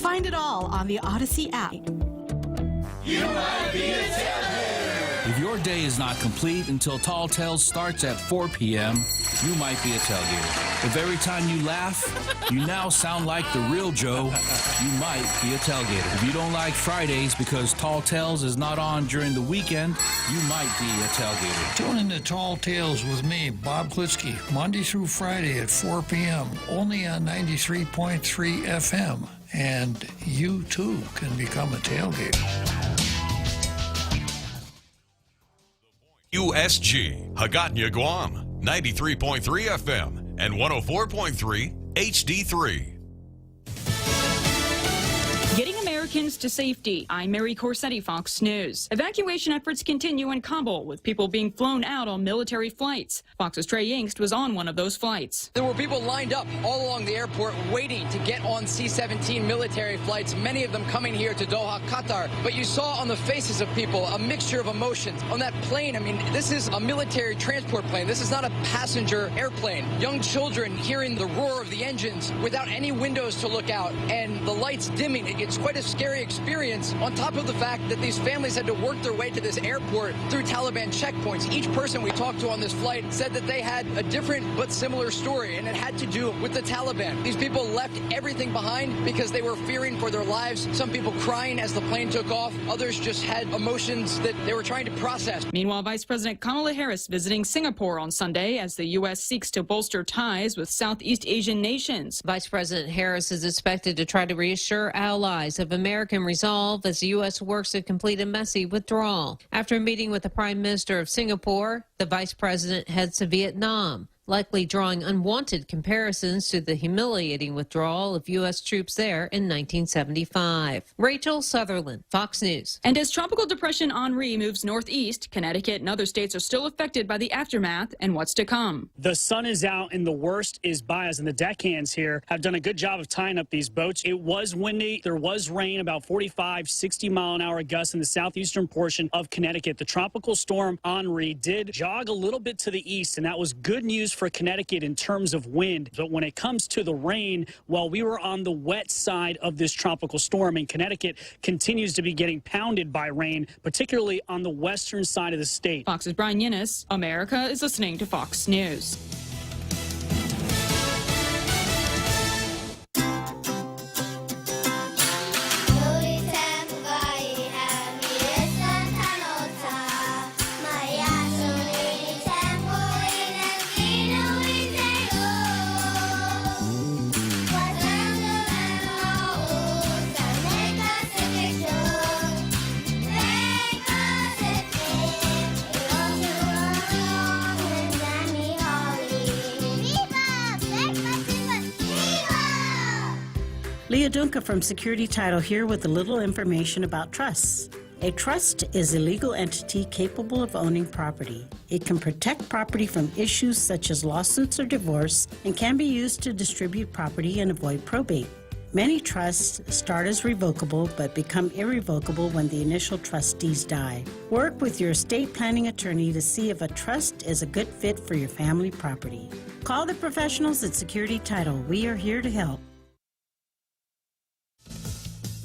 Find it all on the Odyssey app. You might be a tailgater. If your day is not complete until Tall Tales starts at 4 p.m., you might be a tailgater. If every time you laugh, you now sound like the real Joe, you might be a tailgater. If you don't like Fridays because Tall Tales is not on during the weekend, you might be a tailgater. Tune in to Tall Tales with me, Bob Klitzkie, Monday through Friday at 4 p.m., only on 93.3 FM. And you, too, can become a tailgater. USG, Hagåtña, Guam, 93.3 FM and 104.3 HD3. Getting Americans to safety. I'm Mary Corsetti, Fox News. Evacuation efforts continue in Kabul with people being flown out on military flights. Fox's Trey Yingst was on one of those flights. There were people lined up all along the airport waiting to get on C-17 military flights, many of them coming here to Doha, Qatar. But you saw on the faces of people a mixture of emotions. On that plane, I mean, this is a military transport plane. This is not a passenger airplane. Young children hearing the roar of the engines without any windows to look out and the lights dimming. It's quite a scary experience on top of the fact that these families had to work their way to this airport through Taliban checkpoints. Each person we talked to on this flight said that they had a different but similar story, and it had to do with the Taliban. These people left everything behind because they were fearing for their lives. Some people crying as the plane took off. Others just had emotions that they were trying to process. Meanwhile, Vice President Kamala Harris visiting Singapore on Sunday as the U.S. seeks to bolster ties with Southeast Asian nations. Vice President Harris is expected to try to reassure allies of American resolve as the U.S. works to complete a messy withdrawal. After meeting with the Prime Minister of Singapore, the Vice President heads to Vietnam, likely drawing unwanted comparisons to the humiliating withdrawal of U.S. troops there in 1975. Rachel Sutherland, Fox News. And as Tropical Depression Henri moves northeast, Connecticut and other states are still affected by the aftermath and what's to come. The sun is out and the worst is by us, and the deckhands here have done a good job of tying up these boats. It was windy. There was rain, about 45, 60-mile-an-hour gusts in the southeastern portion of Connecticut. The tropical storm Henri did jog a little bit to the east, and that was good news for Connecticut in terms of wind. But when it comes to the rain, well, we were on the wet side of this tropical storm, and Connecticut continues to be getting pounded by rain, particularly on the western side of the state. Fox's Brian Yinnis. America is listening to Fox News. Leah Dunca from Security Title here with a little information about trusts. A trust is a legal entity capable of owning property. It can protect property from issues such as lawsuits or divorce and can be used to distribute property and avoid probate. Many trusts start as revocable but become irrevocable when the initial trustees die. Work with your estate planning attorney to see if a trust is a good fit for your family property. Call the professionals at Security Title. We are here to help.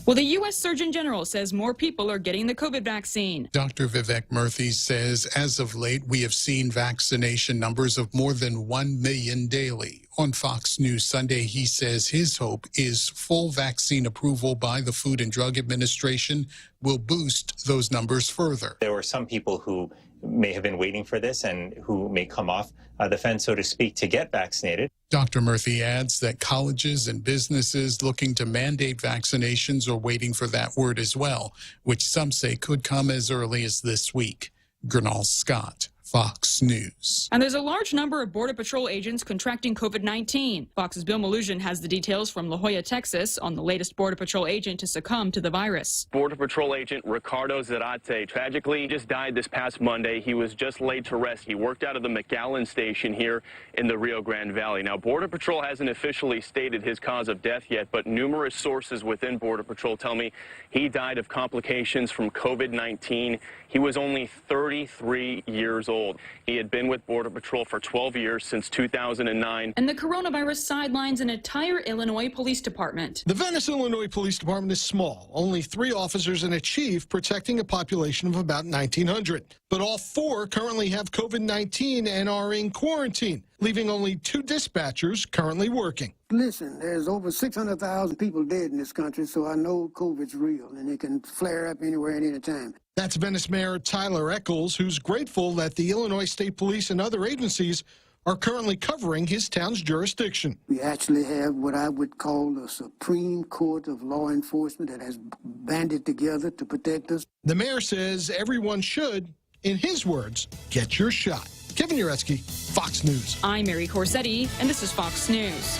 Well, the U.S. Surgeon General says more people are getting the COVID vaccine. Dr. Vivek Murthy says as of late, we have seen vaccination numbers of more than 1 million daily. On Fox News Sunday, he says his hope is full vaccine approval by the Food and Drug Administration will boost those numbers further. There were some people who may have been waiting for this and who may come off the fence, so to speak, to get vaccinated. Dr. Murthy adds that colleges and businesses looking to mandate vaccinations are waiting for that word as well, which some say could come as early as this week. Gernal Scott, Fox News. And there's a large number of Border Patrol agents contracting COVID-19. Fox's Bill Malusian has the details from La Jolla, Texas, on the latest Border Patrol agent to succumb to the virus. Border Patrol agent Ricardo Zarate tragically just died this past Monday. He was just laid to rest. He worked out of the McAllen station here in the Rio Grande Valley. Now, Border Patrol hasn't officially stated his cause of death yet, but numerous sources within Border Patrol tell me he died of complications from COVID-19. He was only 33 years old. old. He had been with Border Patrol for 12 years, since 2009. And the coronavirus sidelines an entire Illinois police department. The Venice, Illinois Police Department is small, only 3 officers and a chief protecting a population of about 1,900. But all 4 currently have COVID-19 and are in quarantine, leaving only 2 dispatchers currently working. Listen, there's over 600,000 people dead in this country, so I know COVID's real, and it can flare up anywhere at any time. That's Venice Mayor Tyler Eccles, who's grateful that the Illinois State Police and other agencies are currently covering his town's jurisdiction. We actually have what I would call the Supreme Court of law enforcement that has banded together to protect us. The mayor says everyone should, in his words, get your shot. Kevin Uretsky, Fox News. I'm Mary Corsetti, and this is Fox News.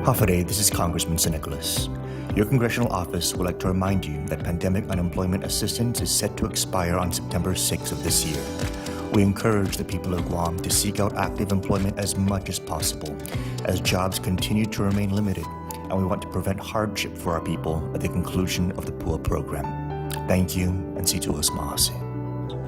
Hafaday, this is Congressman Nicholas. Your congressional office would like to remind you that pandemic unemployment assistance is set to expire on September 6th of this year. We encourage the people of Guam to seek out active employment as much as possible, as jobs continue to remain limited, and we want to prevent hardship for our people at the conclusion of the PUA program. Thank you, and see to us, Mahase.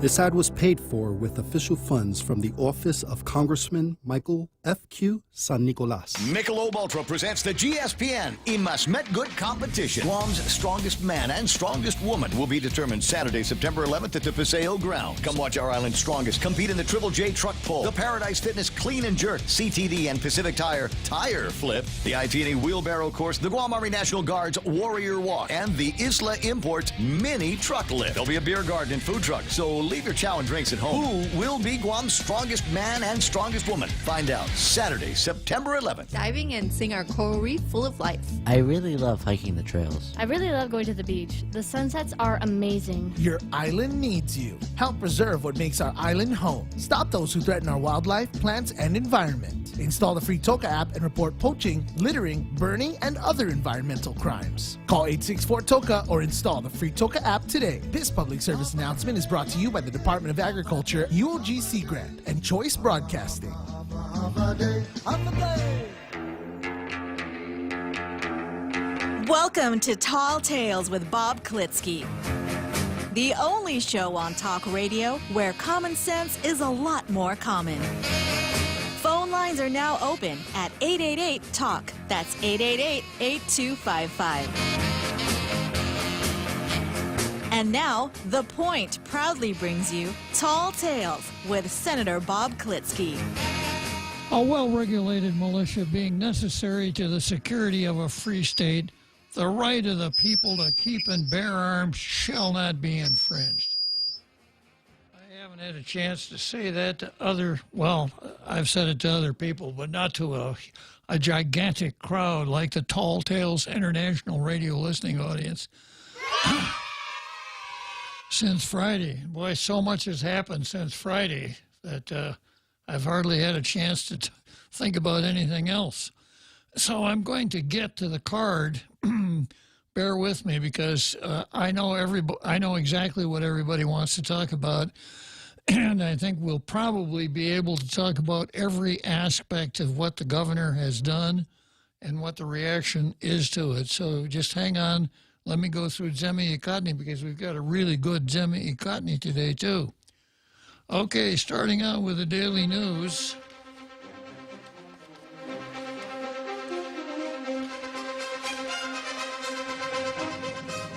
This ad was paid for with official funds from the office of Congressman Michael F.Q. San Nicolas. Michelob Ultra presents the GSPN in Must Met Good competition. Guam's strongest man and strongest woman will be determined Saturday, September 11th at the Paseo Ground. Come watch our island's strongest compete in the Triple J Truck Pull, the Paradise Fitness Clean and Jerk, CTD and Pacific Tire Tire Flip, the IT&E Wheelbarrow Course, the Guam Army National Guard's Warrior Walk, and the Isla Imports Mini Truck Lift. There'll be a beer garden and food truck, so leave your chow and drinks at home. Who will be Guam's strongest man and strongest woman? Find out Saturday, September 11th. Diving and seeing our coral reef full of life. I really love hiking the trails. I really love going to the beach. The sunsets are amazing. Your island needs you. Help preserve what makes our island home. Stop those who threaten our wildlife, plants, and environment. Install the free TOCA app and report poaching, littering, burning, and other environmental crimes. Call 864-TOCA or install the free TOCA app today. This public service announcement is brought to you by the Department of Agriculture, UOGC Grant, and Choice Broadcasting. Welcome to Tall Tales with Bob Klitzkie, the only show on talk radio where common sense is a lot more common. Phone lines are now open at 888-TALK. That's 888-8255. And now, The Point proudly brings you Tall Tales with Senator Bob Klitzkie. A well-regulated militia being necessary to the security of a free state, the right of the people to keep and bear arms shall not be infringed. I haven't had a chance to say that to I've said it to other people, but not to a gigantic crowd like the Tall Tales International Radio listening audience. Since Friday. Boy, so much has happened since Friday that I've hardly had a chance to think about anything else. So I'm going to get to the card. Bear with me because I know exactly what everybody wants to talk about, and I think we'll probably be able to talk about every aspect of what the governor has done and what the reaction is to it. So just hang on. Let me go through Zemi Ikotny because we've got a really good Zemi Ikotny today, too. Okay, starting out with the Daily News.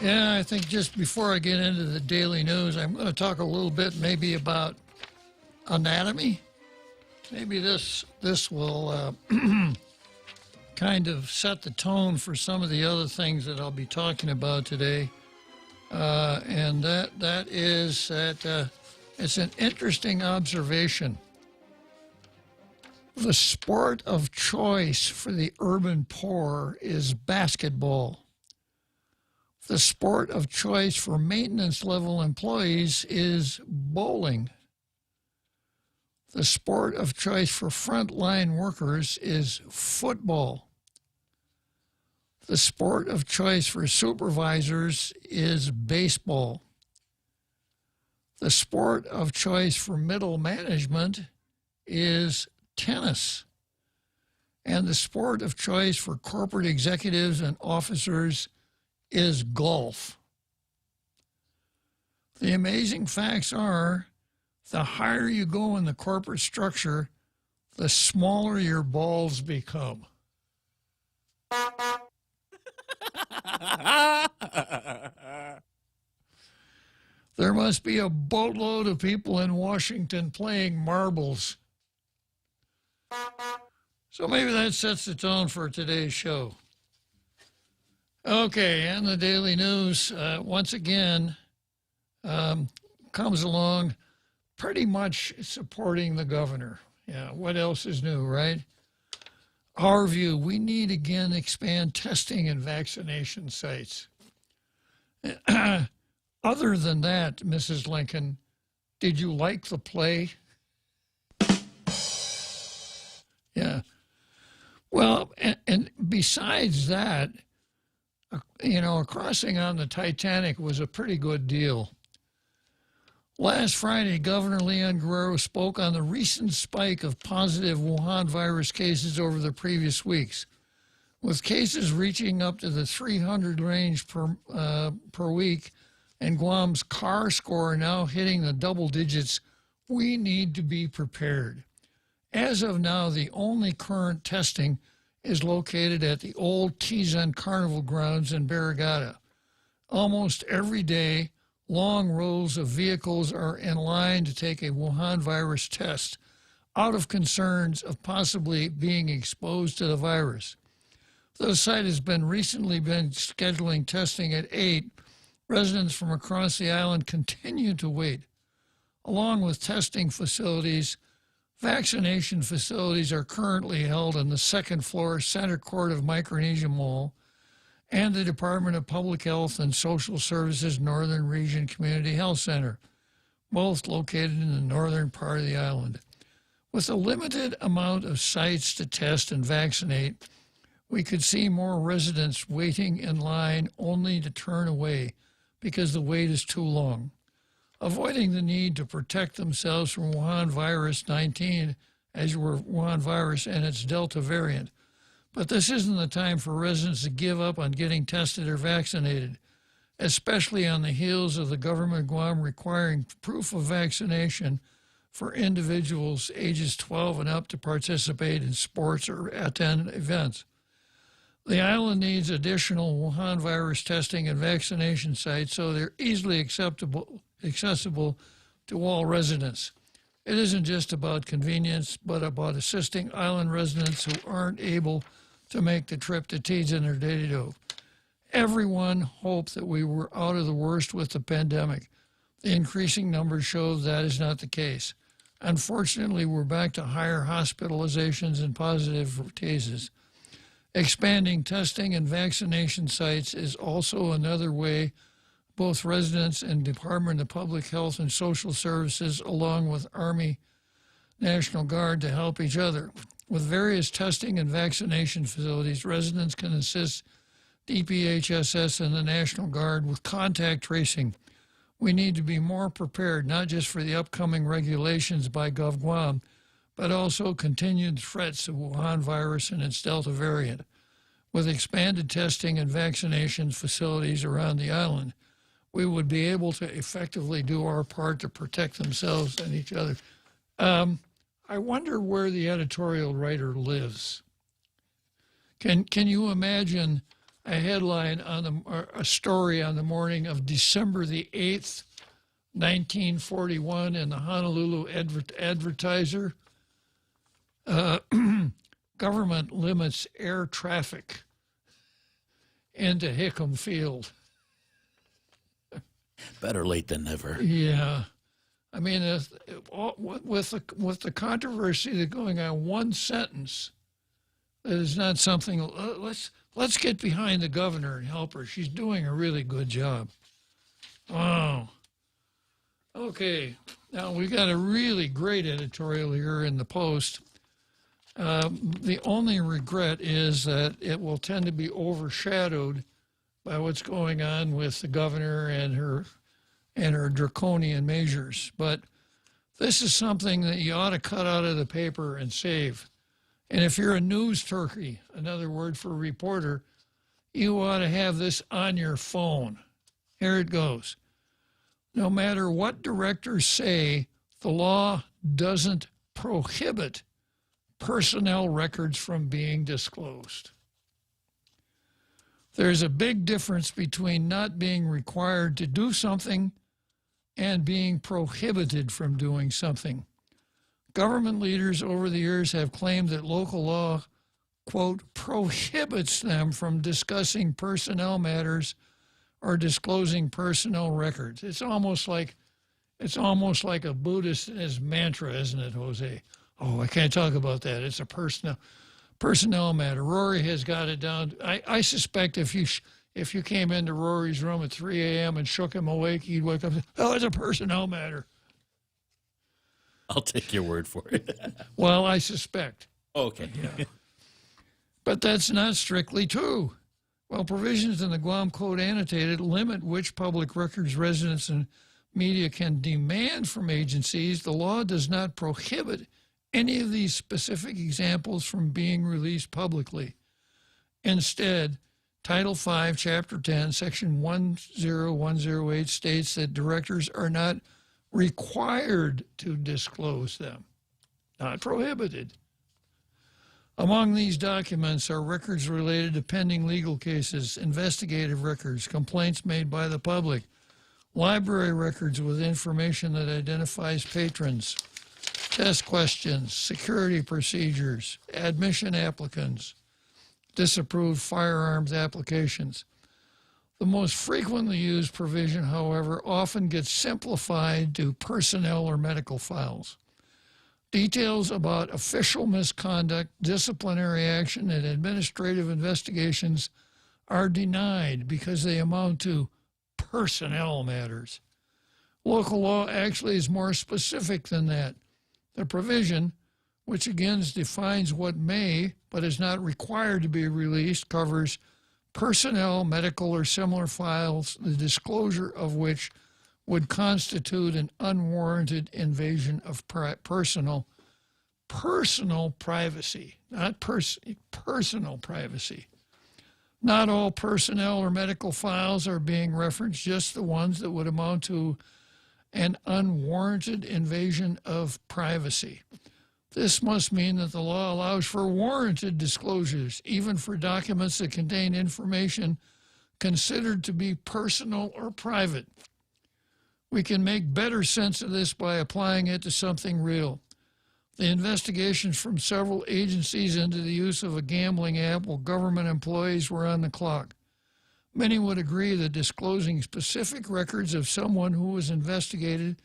Yeah, I think just before I get into the Daily News, I'm going to talk a little bit maybe about anatomy. Maybe this will kind of set the tone for some of the other things that I'll be talking about today. And that is that it's an interesting observation. The sport of choice for the urban poor is basketball. The sport of choice for maintenance-level employees is bowling. The sport of choice for frontline workers is football. The sport of choice for supervisors is baseball. The sport of choice for middle management is tennis. And the sport of choice for corporate executives and officers is golf. The amazing facts are The higher you go in the corporate structure, the smaller your balls become. There must be a boatload of people in Washington playing marbles. So maybe that sets the tone for today's show. Okay, and the Daily News, once again, comes along pretty much supporting the governor. Yeah, what else is new, right? Our view, we need again expand testing and vaccination sites. Other than that, Mrs. Lincoln, did you like the play? Yeah. Well, and besides that, a crossing on the Titanic was a pretty good deal. Last Friday, Governor Leon Guerrero spoke on the recent spike of positive Wuhan virus cases over the previous weeks. With cases reaching up to the 300 range per week and Guam's CAR score now hitting the double digits, we need to be prepared. As of now, the only current testing is located at the old Tizan Carnival grounds in Barrigada. Almost every day, long rows of vehicles are in line to take a Wuhan virus test out of concerns of possibly being exposed to the virus. The site has recently been scheduling testing at 8. Residents from across the island continue to wait. Along with testing facilities, vaccination facilities are currently held on the second floor center court of Micronesia Mall and the Department of Public Health and Social Services Northern Region Community Health Center, both located in the northern part of the island. With a limited amount of sites to test and vaccinate, we could see more residents waiting in line only to turn away because the wait is too long. Avoiding the need to protect themselves from Wuhan virus 19, as were Wuhan virus and its Delta variant. But this isn't the time for residents to give up on getting tested or vaccinated, especially on the heels of the government of Guam requiring proof of vaccination for individuals ages 12 and up to participate in sports or attend events. The island needs additional Wuhan virus testing and vaccination sites so they're easily accessible to all residents. It isn't just about convenience, but about assisting island residents who aren't able to make the trip to Tizan or Dededo. Everyone hoped that we were out of the worst with the pandemic. The increasing numbers show that is not the case. Unfortunately, we're back to higher hospitalizations and positive cases. Expanding testing and vaccination sites is also another way both residents and Department of Public Health and Social Services, along with Army National Guard, to help each other. With various testing and vaccination facilities, residents can assist DPHSS and the National Guard with contact tracing. We need to be more prepared, not just for the upcoming regulations by GovGuam, but also continued threats of Wuhan virus and its Delta variant. With expanded testing and vaccination facilities around the island, we would be able to effectively do our part to protect themselves and each other. I wonder where the editorial writer lives. Can you imagine a headline on a story on the morning of December the 8th, 1941 in the Honolulu Advertiser? Government limits air traffic into Hickam Field. Better late than never. Yeah. I mean, with the controversy that's going on, one sentence that is not something. Let's get behind the governor and help her. She's doing a really good job. Wow. Okay. Now we got a really great editorial here in the Post. The only regret is that it will tend to be overshadowed by what's going on with the governor and her draconian measures. But this is something that you ought to cut out of the paper and save. And if you're a news turkey, another word for reporter, you ought to have this on your phone. Here it goes. No matter what directors say, The law doesn't prohibit personnel records from being disclosed. There's a big difference between not being required to do something and being prohibited from doing something. Government leaders over the years have claimed that local law, quote, prohibits them from discussing personnel matters or disclosing personnel records. It's almost like a Buddhist mantra, isn't it, Jose? Oh, I can't talk about that. It's a personnel matter. Rory has got it down. I suspect if you came into Rory's room at 3 a.m. and shook him awake, he'd wake up and say, oh, it's a personnel matter. I'll take your word for it. Well, I suspect. Okay. Yeah. But that's not strictly true. While provisions in the Guam Code annotated limit which public records residents and media can demand from agencies, the law does not prohibit any of these specific examples from being released publicly. Instead, Title V, Chapter 10, Section 10108 states that directors are not required to disclose them, not prohibited. Among these documents are records related to pending legal cases, investigative records, complaints made by the public, library records with information that identifies patrons, test questions, security procedures, admission applicants, disapproved firearms applications. The most frequently used provision, however, often gets simplified to personnel or medical files. Details about official misconduct, disciplinary action, and administrative investigations are denied because they amount to personnel matters. Local law actually is more specific than that. The provision, which again defines what may but is not required to be released, covers personnel, medical, or similar files, the disclosure of which would constitute an unwarranted invasion of personal privacy, not personal privacy. Not all personnel or medical files are being referenced, just the ones that would amount to an unwarranted invasion of privacy. This must mean that the law allows for warranted disclosures, even for documents that contain information considered to be personal or private. We can make better sense of this by applying it to something real. The investigations from several agencies into the use of a gambling app while government employees were on the clock. Many would agree that disclosing specific records of someone who was investigated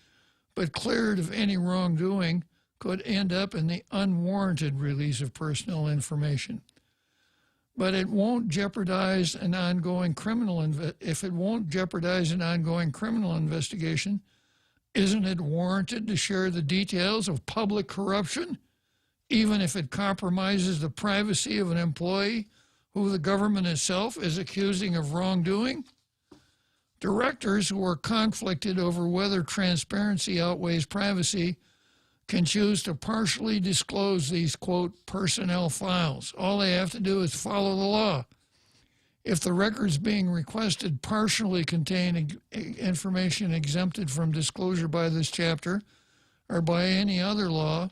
but cleared of any wrongdoing could end up in the unwarranted release of personal information. But it won't jeopardize an ongoing criminal investigation, isn't it warranted to share the details of public corruption, even if it compromises the privacy of an employee who the government itself is accusing of wrongdoing? Directors who are conflicted over whether transparency outweighs privacy can choose to partially disclose these, quote, personnel files. All they have to do is follow the law. If the records being requested partially contain information exempted from disclosure by this chapter or by any other law,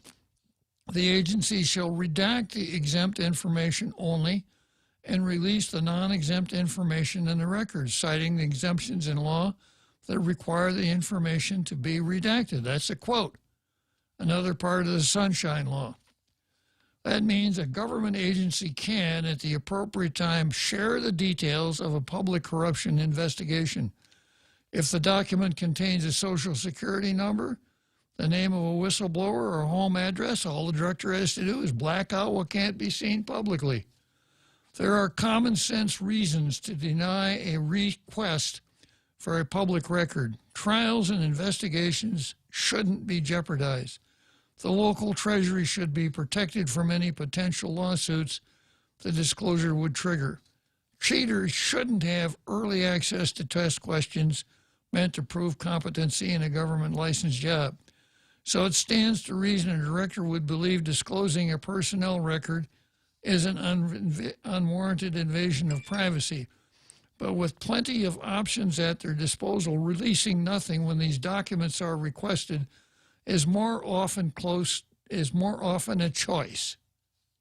the agency shall redact the exempt information only and release the non-exempt information in the records, citing the exemptions in law that require the information to be redacted. That's a quote. Another part of the Sunshine Law. That means a government agency can, at the appropriate time, share the details of a public corruption investigation. If the document contains a social security number, the name of a whistleblower, or a home address, all the director has to do is black out what can't be seen publicly. There are common sense reasons to deny a request for a public record. Trials and investigations shouldn't be jeopardized. The local treasury should be protected from any potential lawsuits the disclosure would trigger. Cheaters shouldn't have early access to test questions meant to prove competency in a government licensed job. So it stands to reason a director would believe disclosing a personnel record is an unwarranted invasion of privacy. But with plenty of options at their disposal, releasing nothing when these documents are requested is more often a choice,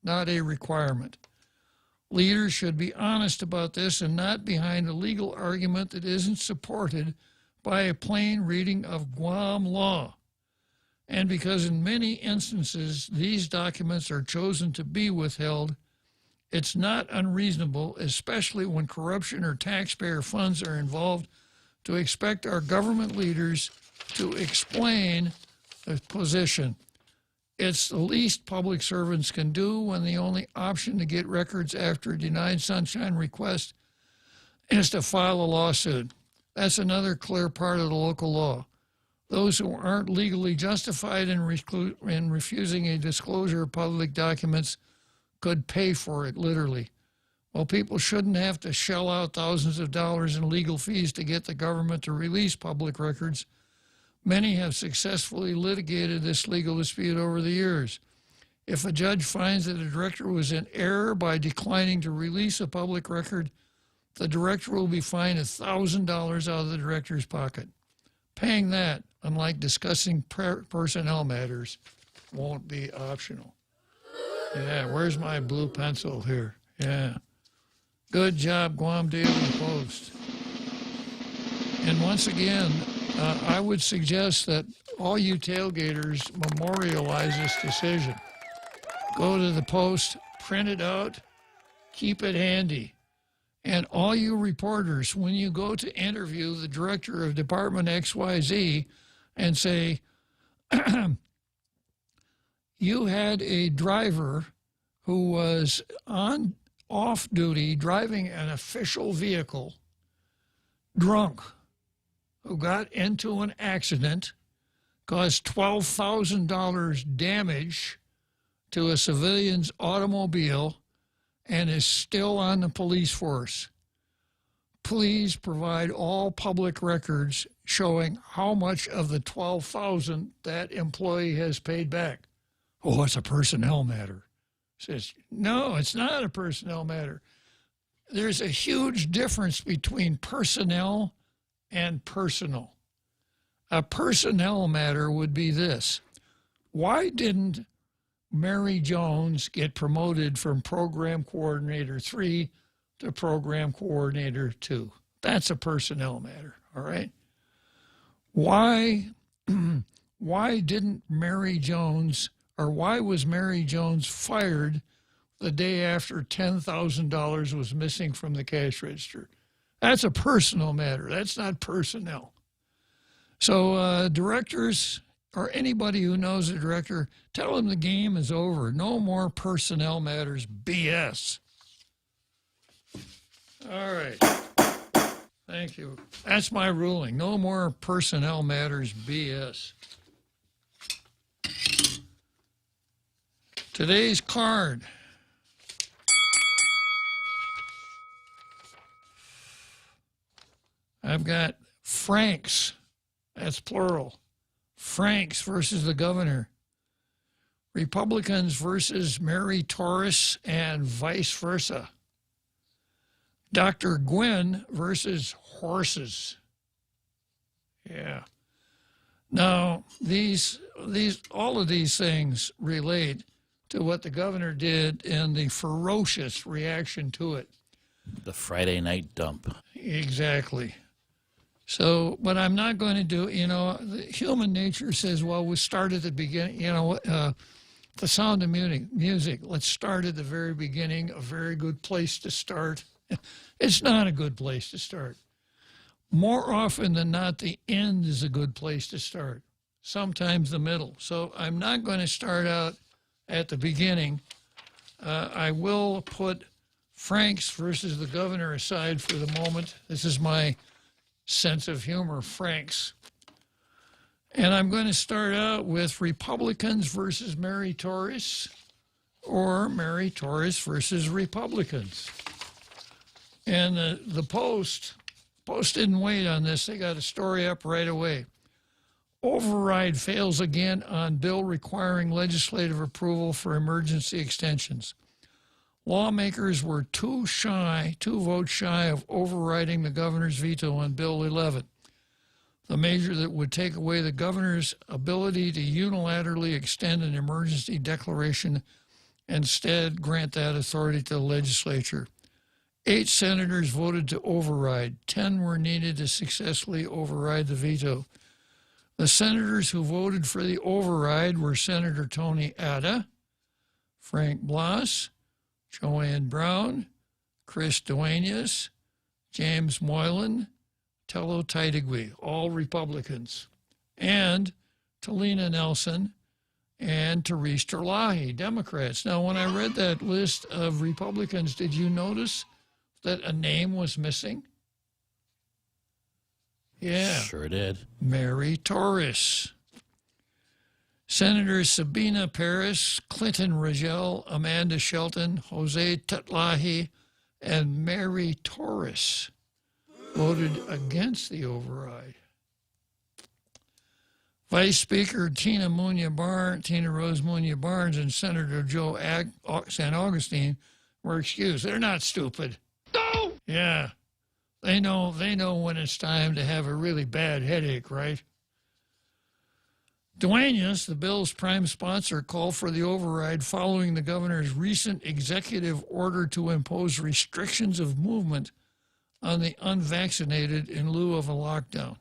not a requirement. Leaders should be honest about this and not behind a legal argument that isn't supported by a plain reading of Guam law. And because in many instances these documents are chosen to be withheld, it's not unreasonable, especially when corruption or taxpayer funds are involved, to expect our government leaders to explain the position. It's the least public servants can do when the only option to get records after a denied sunshine request is to file a lawsuit. That's another clear part of the local law. Those who aren't legally justified in refusing a disclosure of public documents could pay for it, literally. Well, people shouldn't have to shell out thousands of dollars in legal fees to get the government to release public records. Many have successfully litigated this legal dispute over the years. If a judge finds that a director was in error by declining to release a public record, the director will be fined $1,000 out of the director's pocket. Paying that, unlike discussing personnel matters, won't be optional. Yeah, where's my blue pencil here? Yeah. Good job, Guam Daily Post. And once again, I would suggest that all you tailgaters memorialize this decision. Go to the Post, print it out, keep it handy. And all you reporters, when you go to interview the director of Department XYZ and say, you had a driver who was off duty driving an official vehicle, drunk, who got into an accident, caused $12,000 damage to a civilian's automobile, and is still on the police force. Please provide all public records showing how much of the $12,000 that employee has paid back. Oh, it's a personnel matter. Says, no, it's not a personnel matter. There's a huge difference between personnel and personal. A personnel matter would be this. Why didn't Mary Jones get promoted from Program Coordinator 3 to Program Coordinator 2? That's a personnel matter, all right? Why didn't Mary Jones, or why was Mary Jones fired the day after $10,000 was missing from the cash register? That's a personal matter. That's not personnel. So directors or anybody who knows a director, tell them the game is over. No more personnel matters BS. All right. Thank you. That's my ruling. No more personnel matters BS. Today's card. I've got Franks. That's plural. Franks versus the governor. Republicans versus Mary Torres and vice versa. Dr. Gwynn versus horses. Yeah. Now, all of these things relate to what the governor did and the ferocious reaction to it. The Friday night dump. Exactly. So, but I'm not going to do, human nature says, well, we start at the beginning, the sound of music. Let's start at the very beginning, a very good place to start. It's not a good place to start. More often than not, the end is a good place to start, sometimes the middle. So I'm not going to start out at the beginning. I will put Franks versus the governor aside for the moment. This is my sense of humor, Franks. And I'm going to start out with Republicans versus Mary Torres, or Mary Torres versus Republicans. And the Post didn't wait on this. They got a story up right away. Override fails again on bill requiring legislative approval for emergency extensions. Lawmakers were two votes shy of overriding the governor's veto on Bill 11. the measure that would take away the governor's ability to unilaterally extend an emergency declaration, instead grant that authority to the legislature. 8 senators voted to override. 10 were needed to successfully override the veto. The senators who voted for the override were Senator Tony Atta, Frank Blas, Joanne Brown, Chris Duenas, James Moylan, Tello Taitigui, all Republicans, and Talina Nelson and Therese Terlahi, Democrats. Now, when I read that list of Republicans, did you notice that a name was missing? Yeah. Sure did. Mary Torres. Senators Sabina Paris, Clinton Rangel, Amanda Shelton, Jose Tetlahi, and Mary Torres voted against the override. Vice Speaker Tina Rose Munya Barnes and Senator Joe San Augustine were excused. They're not stupid. No! Yeah. They know when it's time to have a really bad headache, right? Duenas, the bill's prime sponsor, called for the override following the governor's recent executive order to impose restrictions of movement on the unvaccinated in lieu of a lockdown.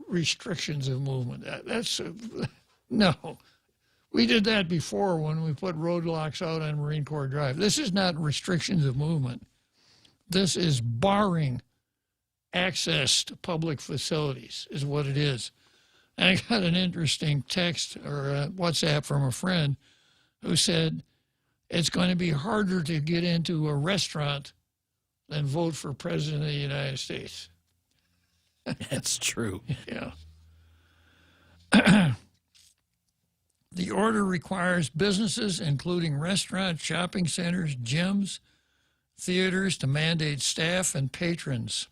Restrictions of movement. No. We did that before when we put roadblocks out on Marine Corps Drive. This is not restrictions of movement. This is barring access to public facilities is what it is. And I got an interesting text or a WhatsApp from a friend who said it's going to be harder to get into a restaurant than vote for President of the United States. That's true. Yeah. The order requires businesses, including restaurants, shopping centers, gyms, theaters, to mandate staff and patrons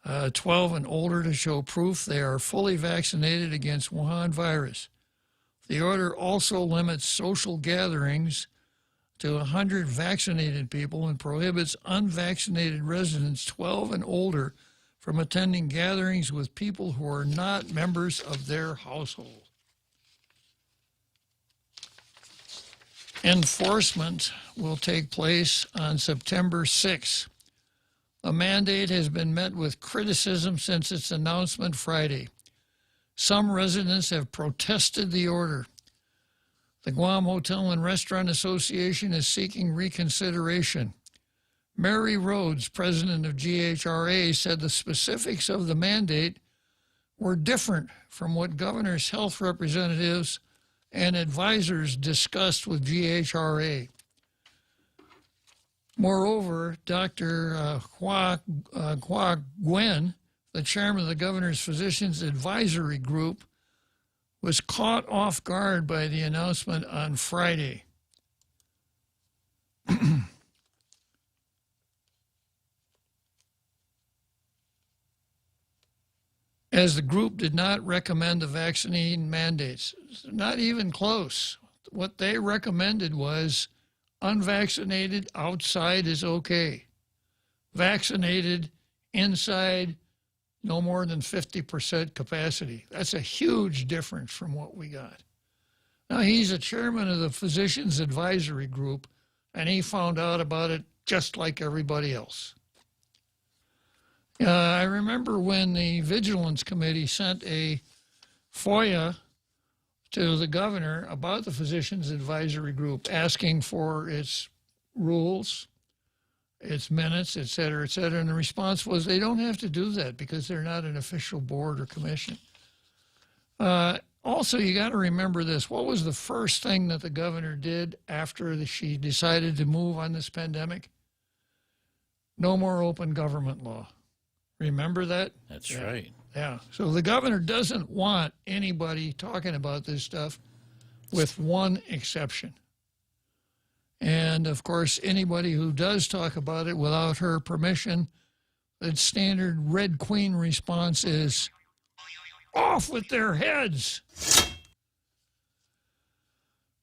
12 and older to show proof they are fully vaccinated against Wuhan virus. The order also limits social gatherings to 100 vaccinated people and prohibits unvaccinated residents 12 and older from attending gatherings with people who are not members of their household. Enforcement will take place on September 6th. The mandate has been met with criticism since its announcement Friday. Some residents have protested the order. The Guam Hotel and Restaurant Association is seeking reconsideration. Mary Rhodes, president of GHRA, said the specifics of the mandate were different from what governor's health representatives and advisors discussed with GHRA. Moreover, Dr. Hua Gwen, the chairman of the governor's physicians advisory group, was caught off guard by the announcement on Friday. As the group did not recommend the vaccine mandates. Not even close. What they recommended was unvaccinated outside is okay. Vaccinated inside, no more than 50% capacity. That's a huge difference from what we got. Now, he's a chairman of the Physicians Advisory Group, and he found out about it just like everybody else. I remember when the Vigilance Committee sent a FOIA to the governor about the Physicians Advisory Group, asking for its rules, its minutes, et cetera, and the response was they don't have to do that because they're not an official board or commission. Also, you got to remember this. What was the first thing that the governor did after she decided to move on this pandemic? No more open government law. Remember that? That's right. Yeah. So the governor doesn't want anybody talking about this stuff with one exception. And, of course, anybody who does talk about it without her permission, the standard Red Queen response is, off with their heads.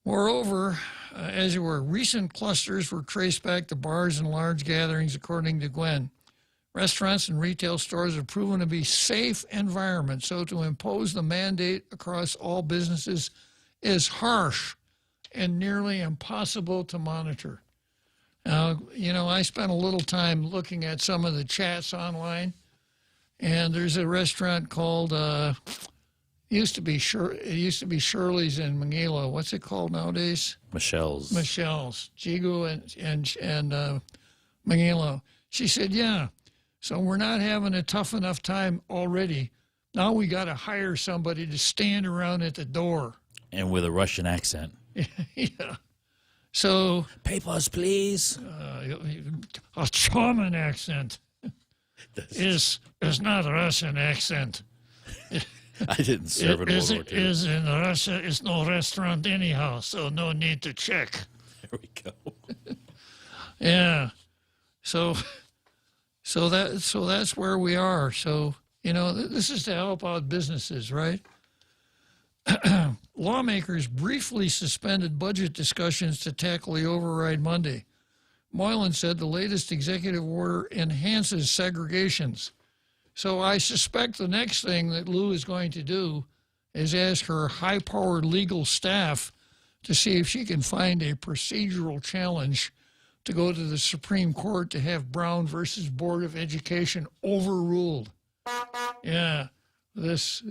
Moreover, as there were recent clusters were traced back to bars and large gatherings, according to Gwen. Restaurants and retail stores have proven to be safe environments, so to impose the mandate across all businesses is harsh and nearly impossible to monitor. Now, you know, I spent a little time looking at some of the chats online, and there's a restaurant called, it used to be Shirley's in Manila. What's it called nowadays? Michelle's. Jigo and Manila. She said, yeah, so we're not having a tough enough time already. Now we got to hire somebody to stand around at the door. And with a Russian accent. Yeah. So. Papers, please. A German accent is not a Russian accent. I didn't serve in World War II. Is in Russia, it's no restaurant anyhow, so no need to check. There we go. Yeah. So that's where we are. So, you know, this is to help out businesses, right? Lawmakers briefly suspended budget discussions to tackle the override Monday. Moylan said the latest executive order enhances segregations. So I suspect the next thing that Lou is going to do is ask her high-powered legal staff to see if she can find a procedural challenge to go to the Supreme Court to have Brown versus Board of Education overruled. Yeah, this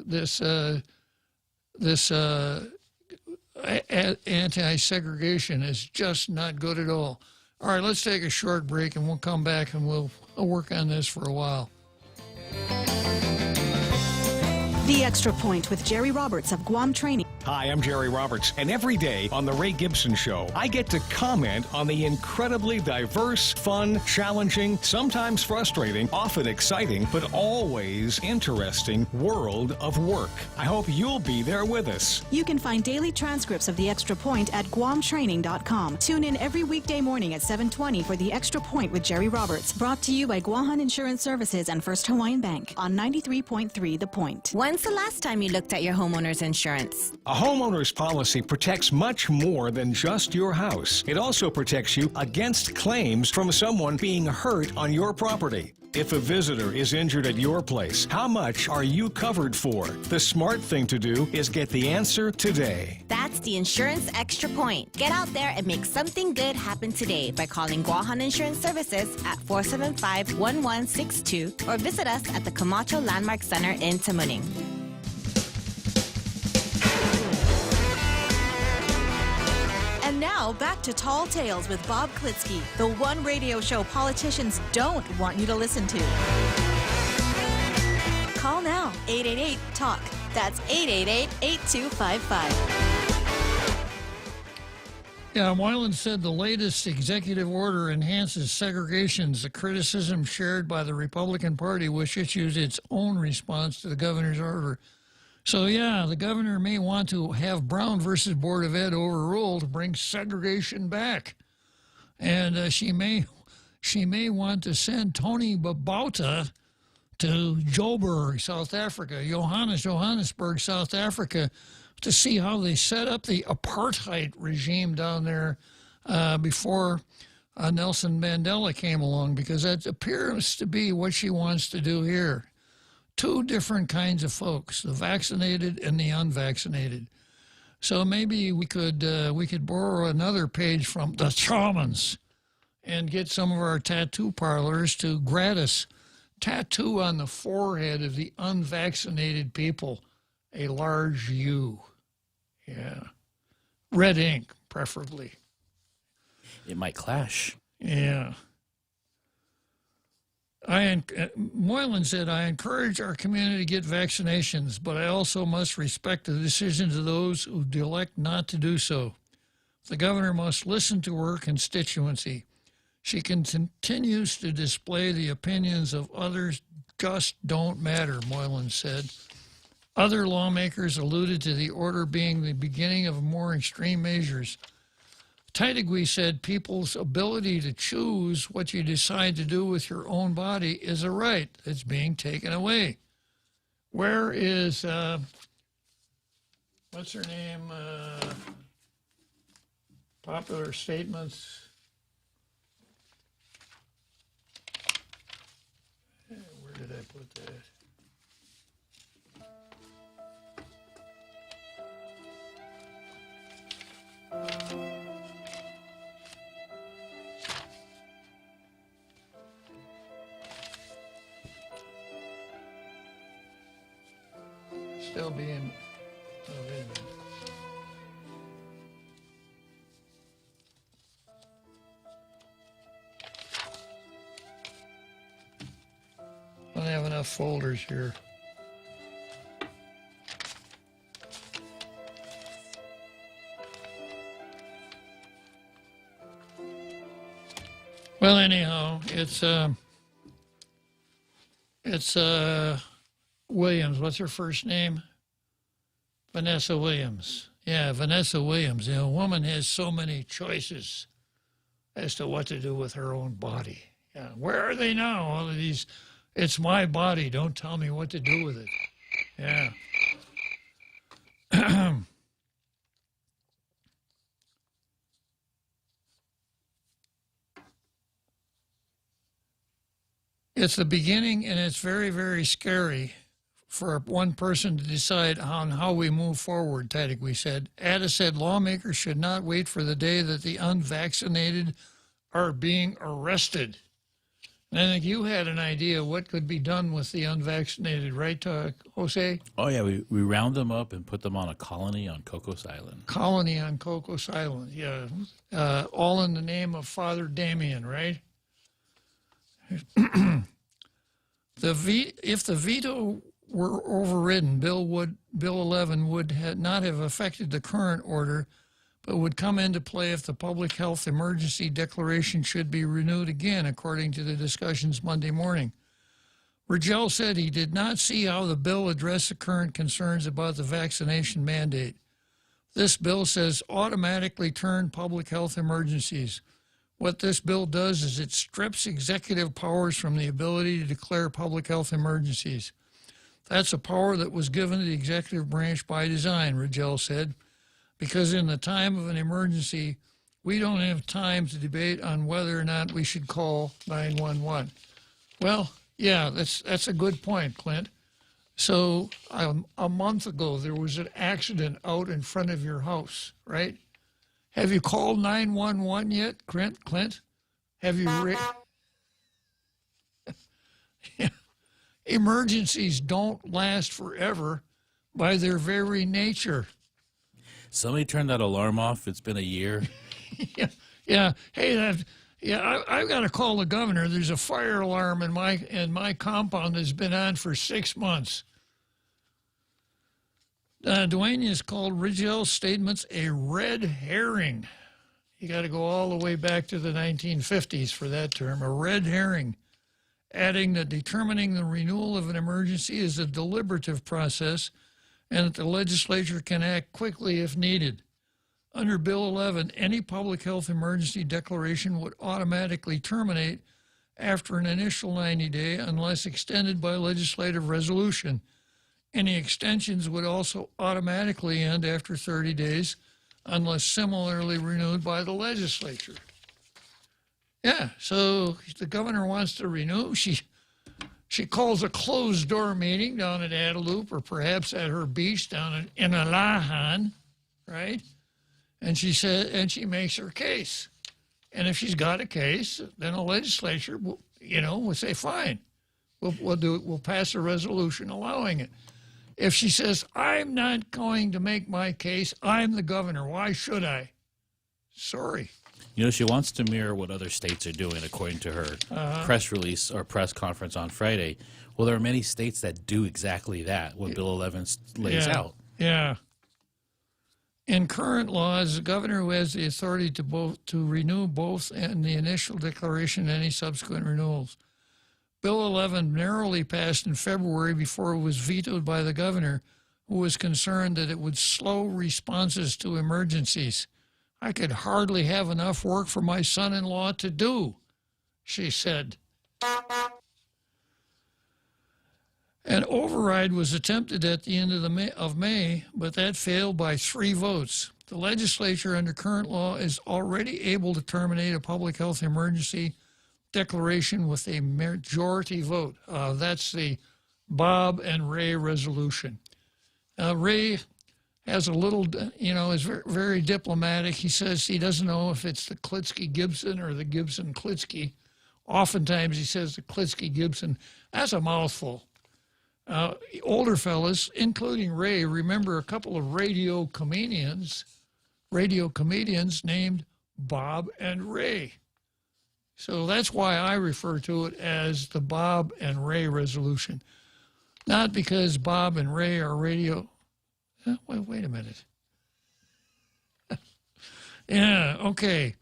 anti-segregation is just not good at all. All right, let's take a short break, and we'll come back and we'll work on this for a while. The Extra Point with Jerry Roberts of Guam Training. Hi, I'm Jerry Roberts, and every day on The Ray Gibson Show, I get to comment on the incredibly diverse, fun, challenging, sometimes frustrating, often exciting, but always interesting world of work. I hope you'll be there with us. You can find daily transcripts of The Extra Point at guamtraining.com. Tune in every weekday morning at 7:20 for The Extra Point with Jerry Roberts. Brought to you by Guahan Insurance Services and First Hawaiian Bank on 93.3 The Point. When's the last time you looked at your homeowner's insurance? A homeowner's policy protects much more than just your house. It also protects you against claims from someone being hurt on your property. If a visitor is injured at your place, how much are you covered for? The smart thing to do is get the answer today. That's the Insurance Extra Point. Get out there and make something good happen today by calling Guahan Insurance Services at 475-1162 or visit us at the Camacho Landmark Center in Tamuning. And now, back to Tall Tales with Bob Klitzkie, the one radio show politicians don't want you to listen to. Call now, 888-TALK. That's 888-8255. Yeah, Moylan said the latest executive order enhances segregations, a criticism shared by the Republican Party, which issues its own response to the governor's order. So, yeah, the governor may want to have Brown versus Board of Ed overruled to bring segregation back. And she may want to send Tony Babauta to Joburg, South Africa, Johannesburg, South Africa, to see how they set up the apartheid regime down there before Nelson Mandela came along, because that appears to be what she wants to do here. Two different kinds of folks, the vaccinated and the unvaccinated. So maybe we could borrow another page from the shamans and get some of our tattoo parlors to gratis tattoo on the forehead of the unvaccinated people a large U. Yeah. Red ink, preferably. It might clash. Yeah. Moylan said, I encourage our community to get vaccinations, but I also must respect the decisions of those who elect not to do so. The governor must listen to her constituency. She continues to display the opinions of others just don't matter, Moylan said. Other lawmakers alluded to the order being the beginning of more extreme measures. Taitigui said people's ability to choose what you decide to do with your own body is a right that's being taken away. Where is, what's her name? Popular Statements. put that? Still being, oh, wait a minute. I don't have enough folders here. Well, anyhow, it's Williams. What's her first name? Vanessa Williams. Yeah, Vanessa Williams. You know, a woman has so many choices as to what to do with her own body. Yeah, where are they now? All of these, it's my body. Don't tell me what to do with it. Yeah. It's the beginning, and it's very, very scary for one person to decide on how we move forward, Tadek, said. Ada said lawmakers should not wait for the day that the unvaccinated are being arrested. And I think you had an idea what could be done with the unvaccinated, right, Jose? Oh, yeah, we round them up and put them on a colony on Cocos Island. Colony on Cocos Island, yeah. All in the name of Father Damien, right? If the veto were overridden, Bill 11 would not have affected the current order, but would come into play if the public health emergency declaration should be renewed again, according to the discussions Monday morning. Rigel said he did not see how the bill addressed the current concerns about the vaccination mandate. This bill says automatically turn public health emergencies. What this bill does is it strips executive powers from the ability to declare public health emergencies. That's a power that was given to the executive branch by design, Rigel said, because in the time of an emergency, we don't have time to debate on whether or not we should call 911. Well, yeah, that's a good point, Clint. So a month ago, there was an accident out in front of your house, right? Have you called 911 yet, Clint? Have you? Emergencies don't last forever by their very nature. Somebody turned that alarm off. It's been a year. Yeah. Hey, I've got to call the governor. There's a fire alarm in my compound that's been on for 6 months. Dwayne has called Rigel's statements a red herring. You got to go all the way back to the 1950s for that term, a red herring, adding that determining the renewal of an emergency is a deliberative process and that the legislature can act quickly if needed. Under Bill 11, any public health emergency declaration would automatically terminate after an initial 90-day unless extended by legislative resolution. Any extensions would also automatically end after 30 days unless similarly renewed by the legislature. Yeah, so the governor wants to renew. She calls a closed-door meeting down at Adelup or perhaps at her beach down in Alahan, right? And she makes her case. And if she's got a case, then the legislature will say, fine, we'll pass a resolution allowing it. If she says, I'm not going to make my case, I'm the governor, why should I? Sorry. You know, she wants to mirror what other states are doing, according to her press release or press conference on Friday. Well, there are many states that do exactly that, what Bill 11 lays out. Yeah. In current laws, the governor who has the authority to renew both and the initial declaration and any subsequent renewals. Bill 11 narrowly passed in February before it was vetoed by the governor, who was concerned that it would slow responses to emergencies. I could hardly have enough work for my son-in-law to do, she said. An override was attempted at the end of May, but that failed by 3 votes. The legislature under current law is already able to terminate a public health emergency declaration with a majority vote. That's the Bob and Ray resolution. Ray has a little, is very, very diplomatic. He says he doesn't know if it's the Klitzkie-Gibson or the Gibson-Klitzkie. Oftentimes he says the Klitzkie-Gibson. That's a mouthful. Older fellas, including Ray, remember a couple of radio comedians named Bob and Ray. So that's why I refer to it as the Bob and Ray resolution. Not because Bob and Ray are radio. Wait a minute. Yeah, okay.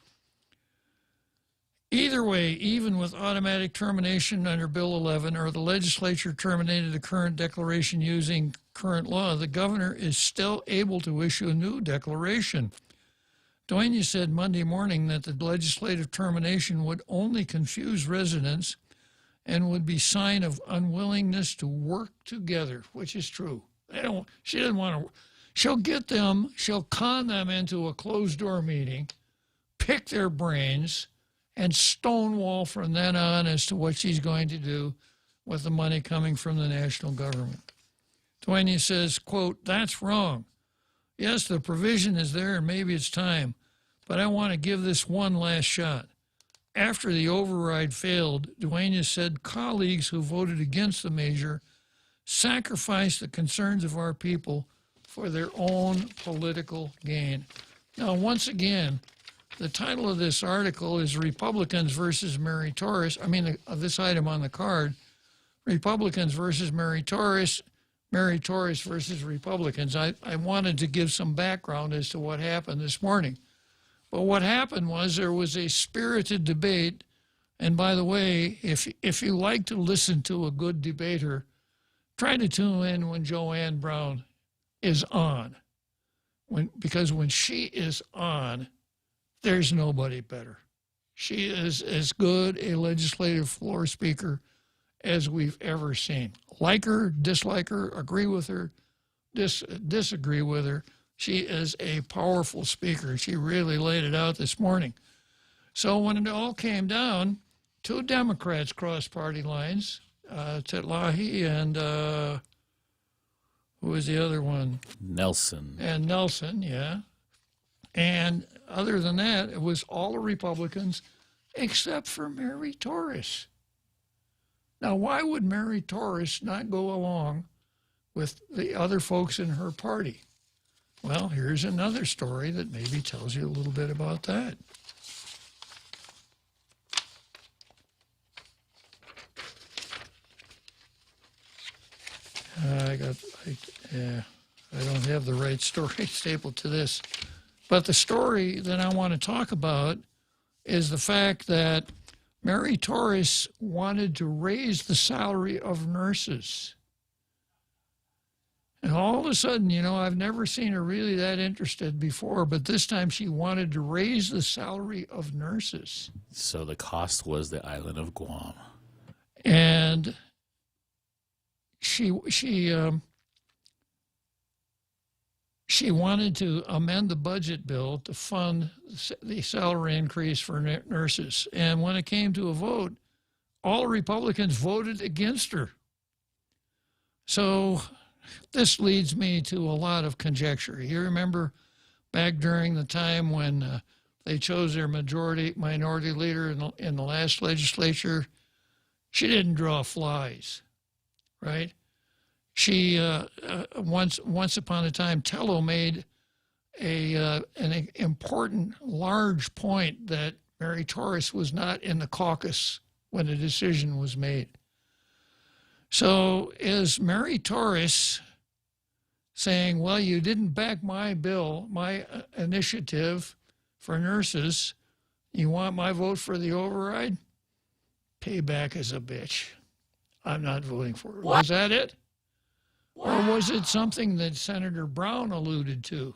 Either way, even with automatic termination under Bill 11 or the legislature terminated the current declaration using current law, the governor is still able to issue a new declaration. Dueñas said Monday morning that the legislative termination would only confuse residents and would be sign of unwillingness to work together, which is true. She didn't want to. She'll con them into a closed-door meeting, pick their brains, and stonewall from then on as to what she's going to do with the money coming from the national government. Dueñas says, quote, "That's wrong. Yes, the provision is there and maybe it's time, but I want to give this one last shot." After the override failed, Dueñas said colleagues who voted against the measure sacrificed the concerns of our people for their own political gain. Now, once again, the title of this article is Republicans versus Mary Torres. This item on the card, Republicans versus Mary Torres versus Republicans. I wanted to give some background as to what happened this morning. But what happened was there was a spirited debate. And by the way, if you like to listen to a good debater, try to tune in when Joanne Brown is on. Because when she is on, there's nobody better. She is as good a legislative floor speaker as we've ever seen. Like her, dislike her, agree with her, disagree with her. She is a powerful speaker. She really laid it out this morning. So when it all came down, two Democrats crossed party lines, Titlahi and who was the other one? Nelson. And Nelson, yeah. And other than that, it was all the Republicans except for Mary Torres. Now, why would Mary Torres not go along with the other folks in her party? Well, here's another story that maybe tells you a little bit about that. I don't have the right story stapled to this. But the story that I want to talk about is the fact that Mary Torres wanted to raise the salary of nurses. And all of a sudden, I've never seen her really that interested before, but this time she wanted to raise the salary of nurses. So the cost was the island of Guam. And she wanted to amend the budget bill to fund the salary increase for nurses. And when it came to a vote, all Republicans voted against her. So this leads me to a lot of conjecture. You remember back during the time when they chose their minority leader in the last legislature, she didn't draw flies, right? She once upon a time, Tello made an important, large point that Mary Torres was not in the caucus when the decision was made. So is Mary Torres saying, well, you didn't back my bill, my initiative for nurses, you want my vote for the override? Payback is a bitch. I'm not voting for it. Was that it? Or was it something that Senator Brown alluded to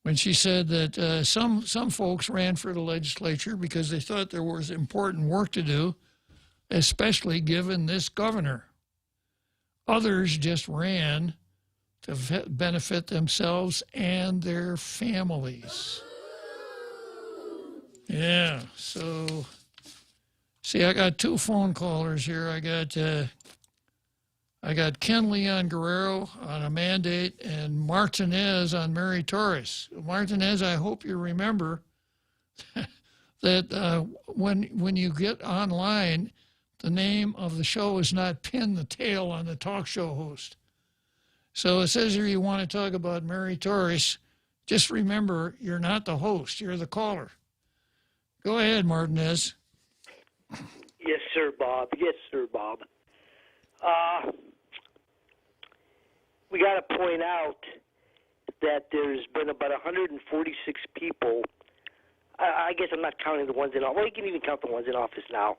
when she said that some folks ran for the legislature because they thought there was important work to do, especially given this governor. Others just ran to benefit themselves and their families. Yeah, so See, I got two phone callers here. I got Ken Leon Guerrero on a mandate and Martinez on Mary Torres. Martinez, I hope you remember that when you get online, the name of the show is not Pin the Tail on the talk show host. So it says here you want to talk about Mary Torres. Just remember, you're not the host. You're the caller. Go ahead, Martinez. Yes, sir, Bob. Yes, sir, Bob. We got to point out that there's been about 146 people. I guess I'm not counting the ones in office. Well, you can even count the ones in office now,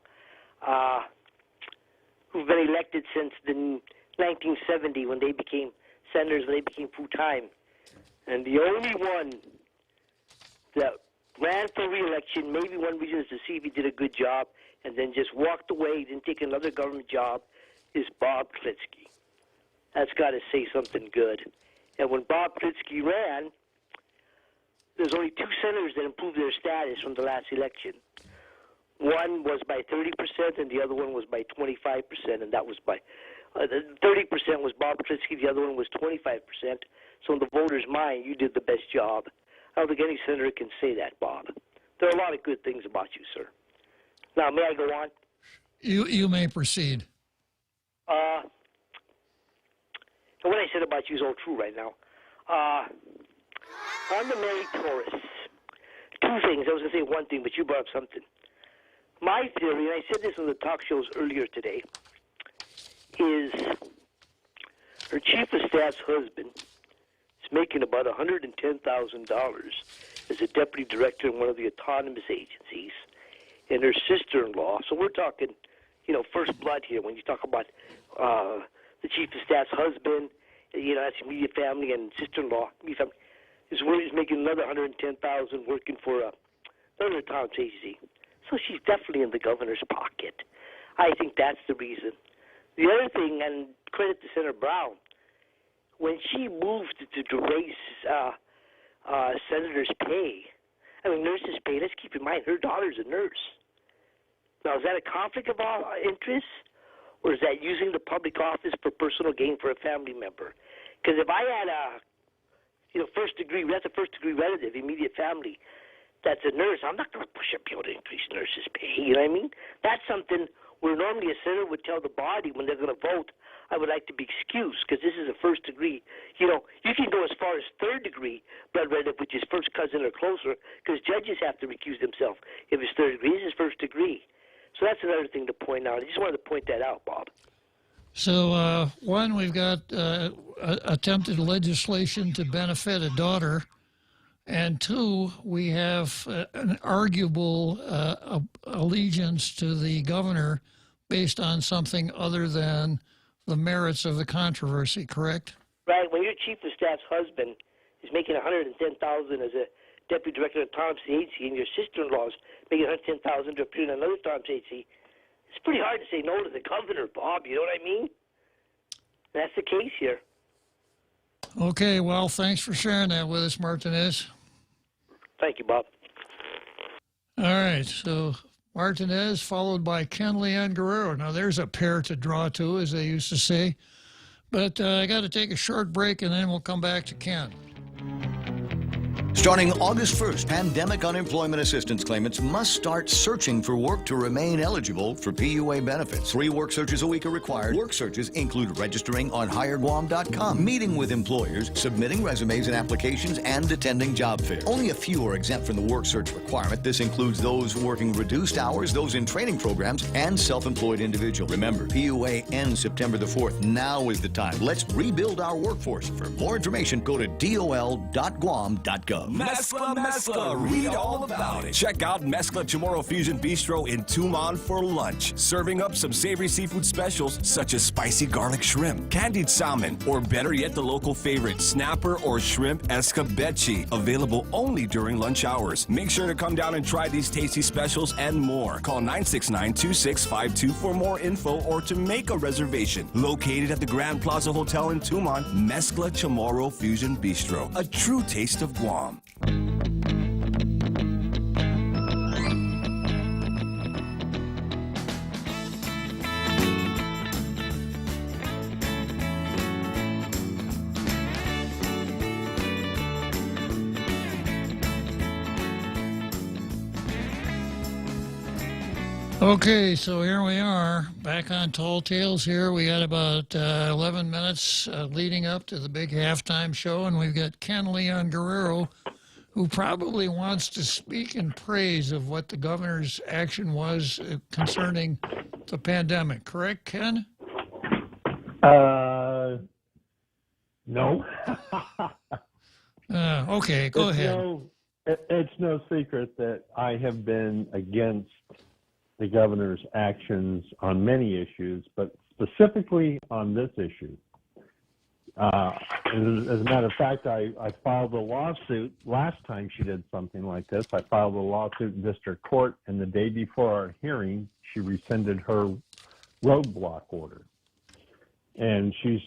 who've been elected since the 1970 when they became senators, when they became full-time. And the only one that ran for re-election, maybe one reason is to see if he did a good job, and then just walked away, didn't take another government job, is Bob Klitzkie. That's got to say something good. And when Bob Klitzkie ran, there's only two senators that improved their status from the last election. One was by 30%, and the other one was by 25%, and that was by 30% was Bob Klitzkie, the other one was 25%. So in the voters' mind, you did the best job. I don't think any senator can say that, Bob. There are a lot of good things about you, sir. Now, may I go on? You may proceed. And what I said about you is all true right now. On the Mary Torres, two things. I was going to say one thing, but you brought up something. My theory, and I said this on the talk shows earlier today, is her chief of staff's husband is making about $110,000 as a deputy director in one of the autonomous agencies, and her sister-in-law. So we're talking, first blood here when you talk about the chief of staff's husband, that's immediate family, and sister-in-law, is making another $110,000 working for another autonomous agency. So she's definitely in the governor's pocket. I think that's the reason. The other thing, and credit to Senator Brown, when she moved to raise senators' pay, nurses' pay, let's keep in mind, her daughter's a nurse. Now, is that a conflict of interest, or is that using the public office for personal gain for a family member? Because if I had that's a first-degree relative, immediate family, that's a nurse, I'm not going to push up people to increase nurses' pay, you know what I mean? That's something where normally a senator would tell the body when they're going to vote, I would like to be excused because this is a first degree. You can go as far as third degree blood relative, which is first cousin or closer, because judges have to recuse themselves if it's third degree. This is first degree. So that's another thing to point out. I just wanted to point that out, Bob. So, one, we've got attempted legislation to benefit a daughter. And two, we have an arguable allegiance to the governor based on something other than the merits of the controversy, correct? Right. When your chief of staff's husband is making $110,000 as a deputy director of autonomous agency, and your sister-in-law is making $110,000 to appear in another autonomous agency, it's pretty hard to say no to the governor, Bob. You know what I mean? That's the case here. Okay, well, thanks for sharing that with us, Martinez. Thank you, Bob. All right, so Martinez followed by Ken Leon Guerrero. Now, there's a pair to draw to, as they used to say. But I got to take a short break, and then we'll come back to Ken. Starting August 1st, pandemic unemployment assistance claimants must start searching for work to remain eligible for PUA benefits. 3 work searches a week are required. Work searches include registering on HireGuam.com, meeting with employers, submitting resumes and applications, and attending job fairs. Only a few are exempt from the work search requirement. This includes those working reduced hours, those in training programs, and self-employed individuals. Remember, PUA ends September the 4th. Now is the time. Let's rebuild our workforce. For more information, go to dol.guam.gov. Mescla, read all about it. Check out Mescla Chamorro Fusion Bistro in Tuman for lunch. Serving up some savory seafood specials such as spicy garlic shrimp, candied salmon, or better yet, the local favorite, snapper or shrimp escabeche. Available only during lunch hours. Make sure to come down and try these tasty specials and more. Call 969-2652 for more info or to make a reservation. Located at the Grand Plaza Hotel in Tuman, Mescla Chamorro Fusion Bistro. A true taste of Guam. Okay, so here we are, back on Tall Tales here. We got about 11 minutes leading up to the big halftime show, and we've got Ken Leon Guerrero, who probably wants to speak in praise of what the governor's action was concerning the pandemic. Correct, Ken? No. Okay, go ahead. It's no secret that I have been against the governor's actions on many issues, but specifically on this issue. As a matter of fact, I filed a lawsuit last time she did something like this. I filed a lawsuit in district court, and the day before our hearing, she rescinded her roadblock order. And it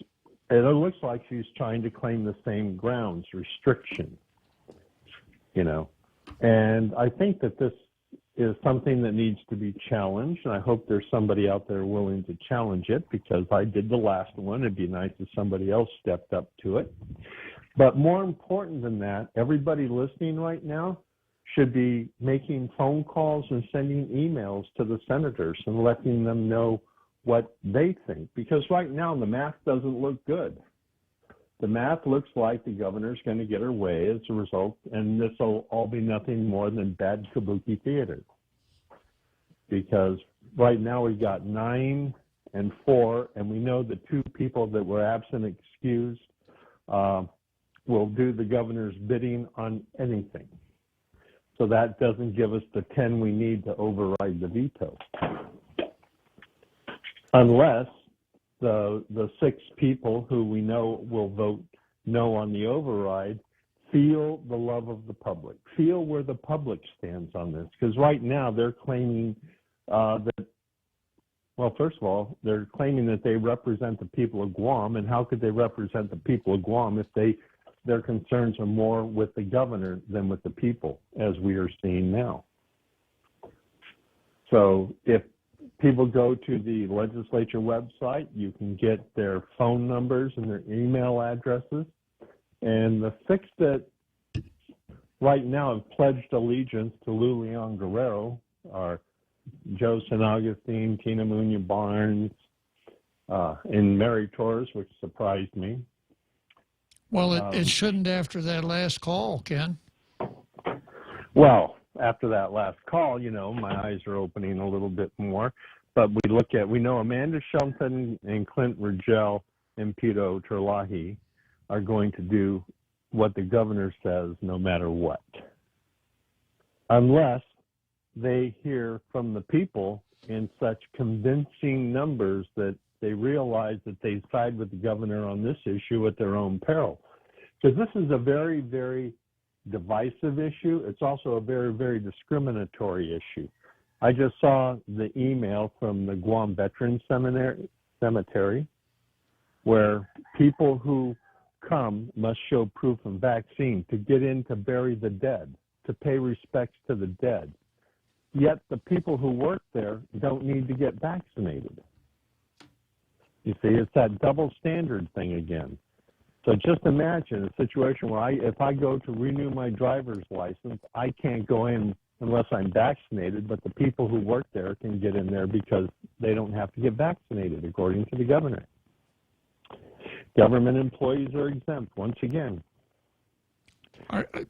looks like she's trying to claim the same grounds, restriction, And I think that this is something that needs to be challenged, and I hope there's somebody out there willing to challenge it, because I did the last one. It'd be nice if somebody else stepped up to it. But more important than that, everybody listening right now should be making phone calls and sending emails to the senators and letting them know what they think, because right now the math doesn't look good. The math looks like the governor's going to get her way as a result, and this will all be nothing more than bad kabuki theater. Because right now we've got 9 and 4, and we know the 2 people that were absent excused will do the governor's bidding on anything. So that doesn't give us the 10 we need to override the veto. Unless the 6 people who we know will vote no on the override feel the love of the public, feel where the public stands on this. Because right now they're claiming that, well, first of all, they're claiming that they represent the people of Guam, and how could they represent the people of Guam if their concerns are more with the governor than with the people, as we are seeing now? So if people go to the legislature website, you can get their phone numbers and their email addresses. And the 6 that right now have pledged allegiance to Lou Leon Guerrero are Joe St. Augustine, Tina Munoz Barnes, and Mary Torres, which surprised me. Well, it shouldn't after that last call, Ken. Well, after that last call, my eyes are opening a little bit more. But we know Amanda Shelton and Clint Rigel and Pito Terlahi are going to do what the governor says no matter what. Unless they hear from the people in such convincing numbers that they realize that they side with the governor on this issue at their own peril. Because this is a very, very divisive issue. It's also a very, very discriminatory issue. I just saw the email from the Guam Veterans Cemetery where people who come must show proof of vaccine to get in to bury the dead, to pay respects to the dead. Yet the people who work there don't need to get vaccinated. You see, it's that double standard thing again. So just imagine a situation where if I go to renew my driver's license, I can't go in unless I'm vaccinated, but the people who work there can get in there because they don't have to get vaccinated, according to the governor. Government employees are exempt, once again.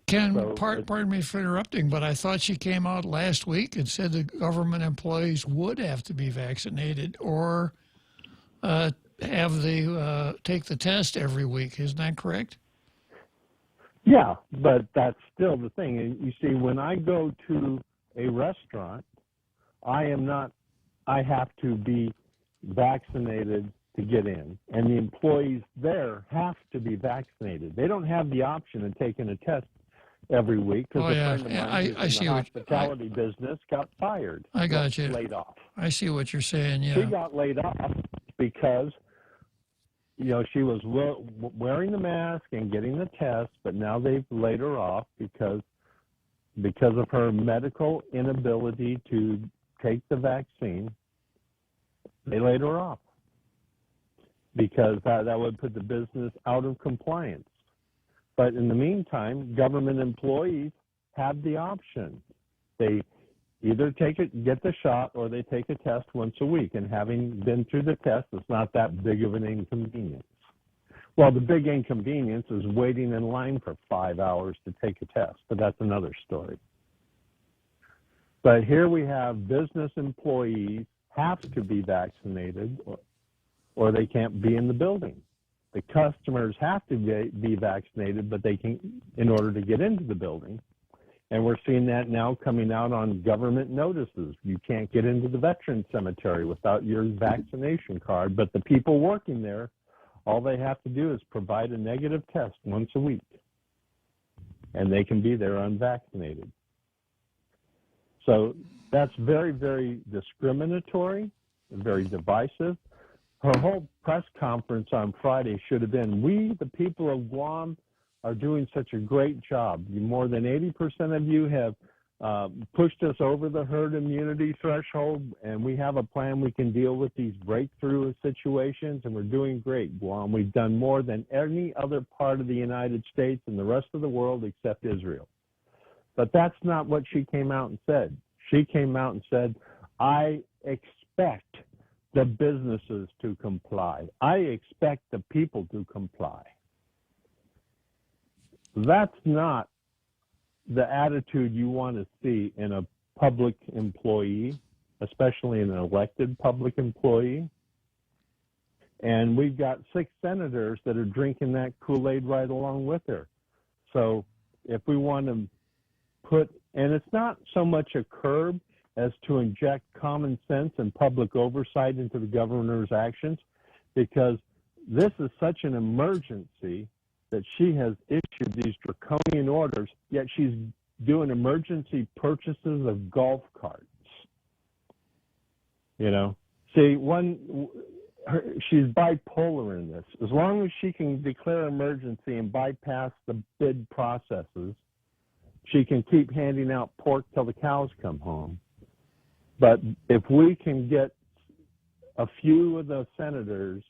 Ken, pardon me for interrupting, but I thought she came out last week and said the government employees would have to be vaccinated or have they take the test every week. Isn't that correct? Yeah, but that's still the thing. You see, when I go to a restaurant, I have to be vaccinated to get in, and the employees there have to be vaccinated. They don't have the option of taking a test every week because a friend of mine who's in the hospitality business got fired. I got you. Laid off. I see what you're saying, yeah. She got laid off because she was wearing the mask and getting the test, but now they've laid her off because of her medical inability to take the vaccine. They laid her off because that would put the business out of compliance. But in the meantime, government employees have the option. They either get the shot, or they take a test once a week. And having been through the test, it's not that big of an inconvenience. Well, the big inconvenience is waiting in line for 5 hours to take a test, but that's another story. But here we have business employees have to be vaccinated, or they can't be in the building. The customers have to be vaccinated, but they can, in order to get into the building. And we're seeing that now coming out on government notices. You can't get into the veteran cemetery without your vaccination card, but the people working there, all they have to do is provide a negative test once a week, and they can be there unvaccinated. So that's very, very discriminatory, very divisive. Her whole press conference on Friday should have been, we, the people of Guam, are doing such a great job. More than 80% of you have pushed us over the herd immunity threshold, and we have a plan. We can deal with these breakthrough situations, and we're doing great, Guam. We've done more than any other part of the United States and the rest of the world except Israel. But that's not what she came out and said. She came out and said, I expect the businesses to comply. I expect the people to comply. That's not the attitude you want to see in a public employee, especially an elected public employee. And we've got 6 senators that are drinking that Kool-Aid right along with her. So if we want to put, and it's not so much a curb as to inject common sense and public oversight into the governor's actions, because this is such an emergency that she has issued these draconian orders, yet she's doing emergency purchases of golf carts. You know, see, she's bipolar in this. As long as she can declare emergency and bypass the bid processes, she can keep handing out pork till the cows come home. But if we can get a few of the senators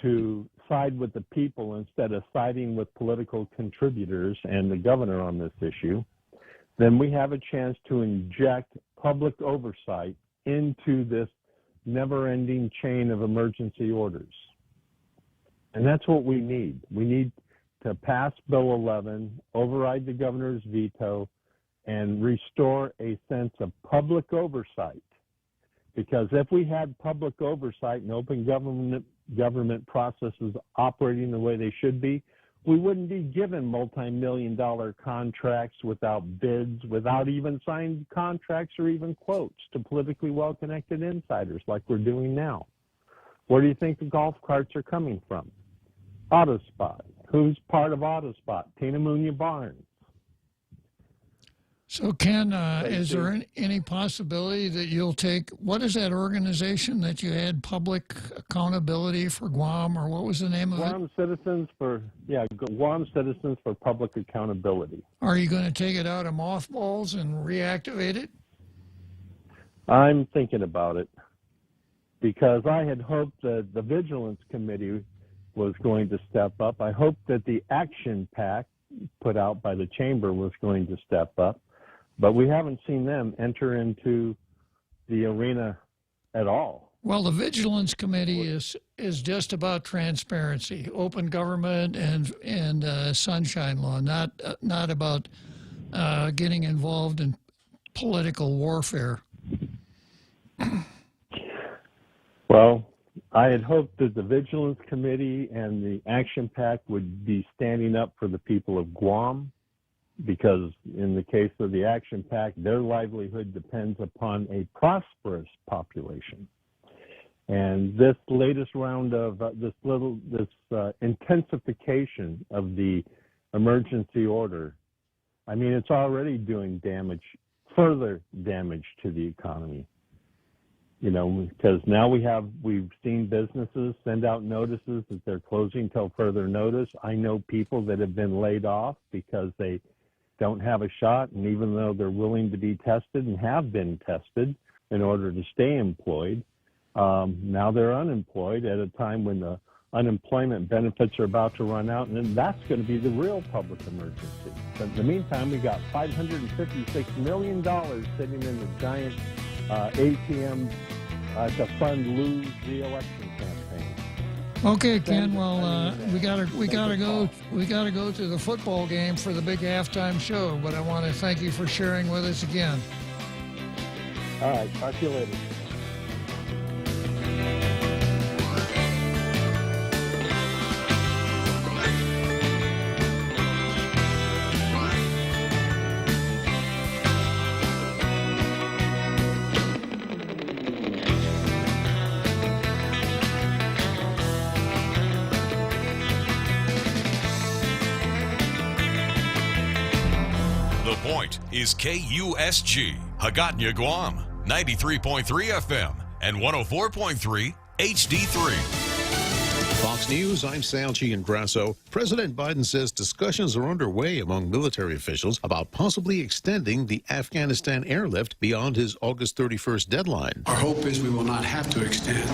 to side with the people instead of siding with political contributors and the governor on this issue, then we have a chance to inject public oversight into this never-ending chain of emergency orders. And that's what we need. We need to pass Bill 11, override the governor's veto, and restore a sense of public oversight. Because if we had public oversight and open government processes operating the way they should be, we wouldn't be given multi-million-dollar contracts without bids, without even signed contracts or even quotes to politically well-connected insiders like we're doing now. Where do you think the golf carts are coming from? Autospot. Who's part of Autospot? Tina Munya Barnes. So, Ken, is there any possibility that you'll take, what is that organization that you had, Public Accountability for Guam, or what was the name of it? Guam Citizens for Public Accountability. Are you going to take it out of mothballs and reactivate it? I'm thinking about it, because I had hoped that the Vigilance Committee was going to step up. I hoped that the action pack put out by the Chamber was going to step up. But we haven't seen them enter into the arena at all. Well, the Vigilance Committee is just about transparency, open government, and sunshine law, not about getting involved in political warfare. Well, I had hoped that the Vigilance Committee and the Action Pack would be standing up for the people of Guam, because in the case of the Action Pack, their livelihood depends upon a prosperous population. And this latest round of intensification of the emergency order, I mean, it's already doing further damage to the economy. You know, because now we've seen businesses send out notices that they're closing till further notice. I know people that have been laid off because they don't have a shot, and even though they're willing to be tested and have been tested in order to stay employed, now they're unemployed at a time when the unemployment benefits are about to run out, and then that's going to be the real public emergency. But in the meantime, we got $556 million sitting in the giant ATM to fund Lou's re-election campaign. Okay, Ken. Well, we gotta go to the football game for the big halftime show. But I want to thank you for sharing with us again. All right, talk to you later. Is KUSG, Hagåtña, Guam, 93.3 FM and 104.3 HD3. Fox News, I'm Sal Giangrasso. President Biden says discussions are underway among military officials about possibly extending the Afghanistan airlift beyond his August 31st deadline. Our hope is we will not have to extend,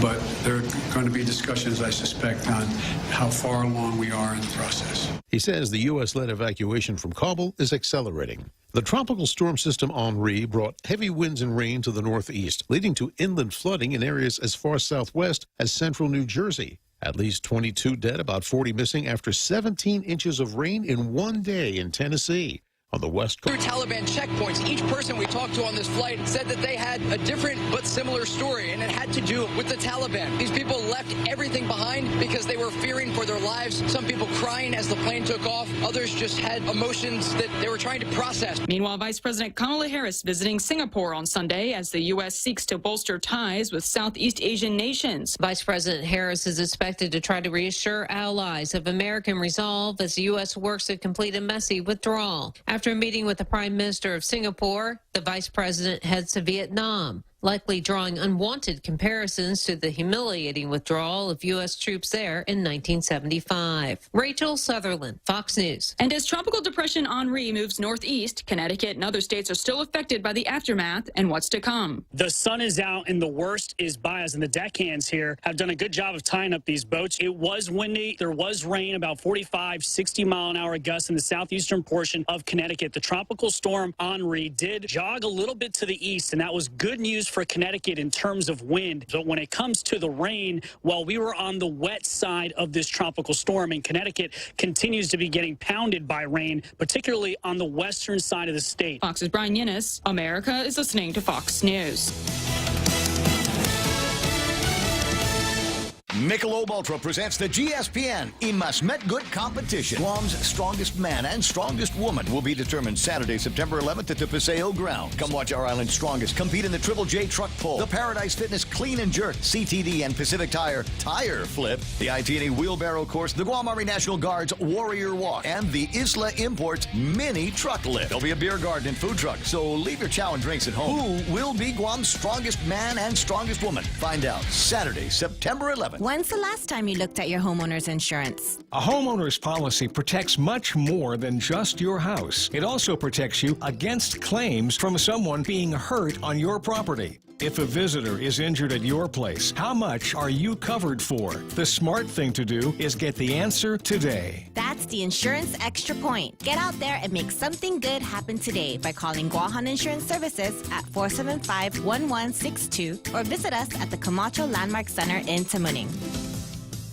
but there are going to be discussions, I suspect, on how far along we are in the process. He says the U.S.-led evacuation from Kabul is accelerating. The tropical storm system Henri brought heavy winds and rain to the northeast, leading to inland flooding in areas as far southwest as central New Jersey. At least 22 dead, about 40 missing after 17 inches of rain in one day in Tennessee. On the west coast. Through Taliban checkpoints, each person we talked to on this flight said that they had a different but similar story, and it had to do with the Taliban. These people left everything behind because they were fearing for their lives. Some people crying as the plane took off. Others just had emotions that they were trying to process. Meanwhile, Vice President Kamala Harris visiting Singapore on Sunday as the U.S. seeks to bolster ties with Southeast Asian nations. Vice President Harris is expected to try to reassure allies of American resolve as the U.S. works to complete a messy withdrawal. After meeting with the Prime Minister of Singapore, the Vice President heads to Vietnam, likely drawing unwanted comparisons to the humiliating withdrawal of U.S. troops there in 1975. Rachel Sutherland, Fox News. And as Tropical Depression Henri moves northeast, Connecticut and other states are still affected by the aftermath and what's to come. The sun is out and the worst is by us, and the deckhands here have done a good job of tying up these boats. It was windy. There was rain, about 45, 60-mile-an-hour gusts in the southeastern portion of Connecticut. The tropical storm Henri did jog a little bit to the east, and that was good news for Connecticut in terms of wind. But when it comes to the rain, well, we were on the wet side of this tropical storm, and Connecticut continues to be getting pounded by rain, particularly on the western side of the state. Fox's Brian Yinnis. America is listening to Fox News. Michelob Ultra presents the GSPN Imas Met Good competition. Guam's strongest man and strongest woman will be determined Saturday, September 11th at the Paseo Ground. Come watch our island's strongest compete in the Triple J truck pull, the Paradise Fitness Clean and Jerk, CTD and Pacific Tire Tire Flip, the IT&E Wheelbarrow Course, the Guam Army National Guard's Warrior Walk, and the Isla Imports Mini Truck Lift. There'll be a beer garden and food truck, so leave your chow and drinks at home. Who will be Guam's strongest man and strongest woman? Find out Saturday, September 11th. When's the last time you looked at your homeowner's insurance? A homeowner's policy protects much more than just your house. It also protects you against claims from someone being hurt on your property. If a visitor is injured at your place, how much are you covered for? The smart thing to do is get the answer today. That's the Insurance Extra Point. Get out there and make something good happen today by calling Guahan Insurance Services at 475-1162 or visit us at the Camacho Landmark Center in Tamuning.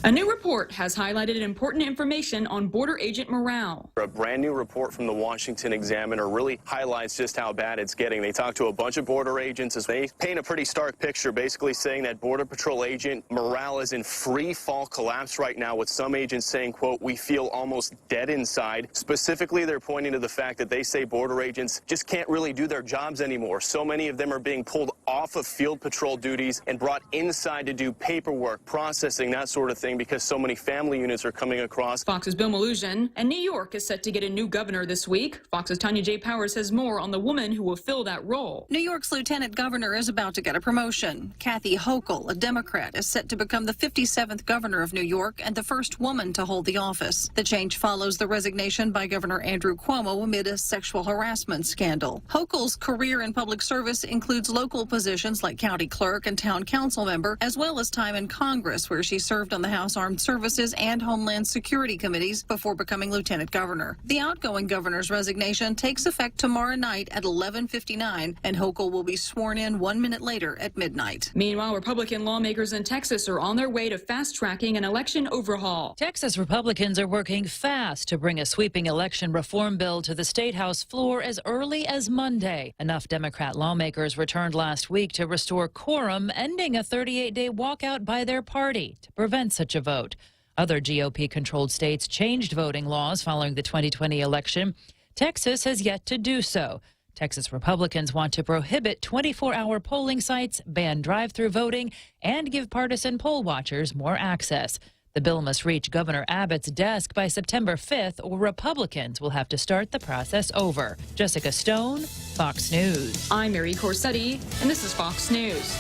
A new report has highlighted important information on border agent morale. A brand new report from the Washington Examiner really highlights just how bad it's getting. They talked to a bunch of border agents as they paint a pretty stark picture, basically saying that Border Patrol agent morale is in free fall collapse right now, with some agents saying, quote, "We feel almost dead inside." Specifically, they're pointing to the fact that they say border agents just can't really do their jobs anymore. So many of them are being pulled off of field patrol duties and brought inside to do paperwork, processing, that sort of thing, because so many family units are coming across. Fox's Bill Malusian, and New York is set to get a new governor this week. Fox's Tanya J. Powers has more on the woman who will fill that role. New York's lieutenant governor is about to get a promotion. Kathy Hochul, a Democrat, is set to become the 57th governor of New York and the first woman to hold the office. The change follows the resignation by Governor Andrew Cuomo amid a sexual harassment scandal. Hochul's career in public service includes local positions like county clerk and town council member, as well as time in Congress, where she served on the House Armed Services and Homeland Security committees before becoming lieutenant governor. The outgoing governor's resignation takes effect tomorrow night at 11:59, and Hochul will be sworn in 1 minute later at midnight. Meanwhile, Republican lawmakers in Texas are on their way to fast-tracking an election overhaul. Texas Republicans are working fast to bring a sweeping election reform bill to the State House floor as early as Monday. Enough Democrat lawmakers returned last week to restore quorum, ending a 38-day walkout by their party to prevent such a vote. Other GOP-controlled states changed voting laws following the 2020 election. Texas has yet to do so. Texas Republicans want to prohibit 24-hour polling sites, ban drive-through voting, and give partisan poll watchers more access. The bill must reach Governor Abbott's desk by September 5th, or Republicans will have to start the process over. Jessica Stone, Fox News. I'm Mary Corsetti, and this is Fox News.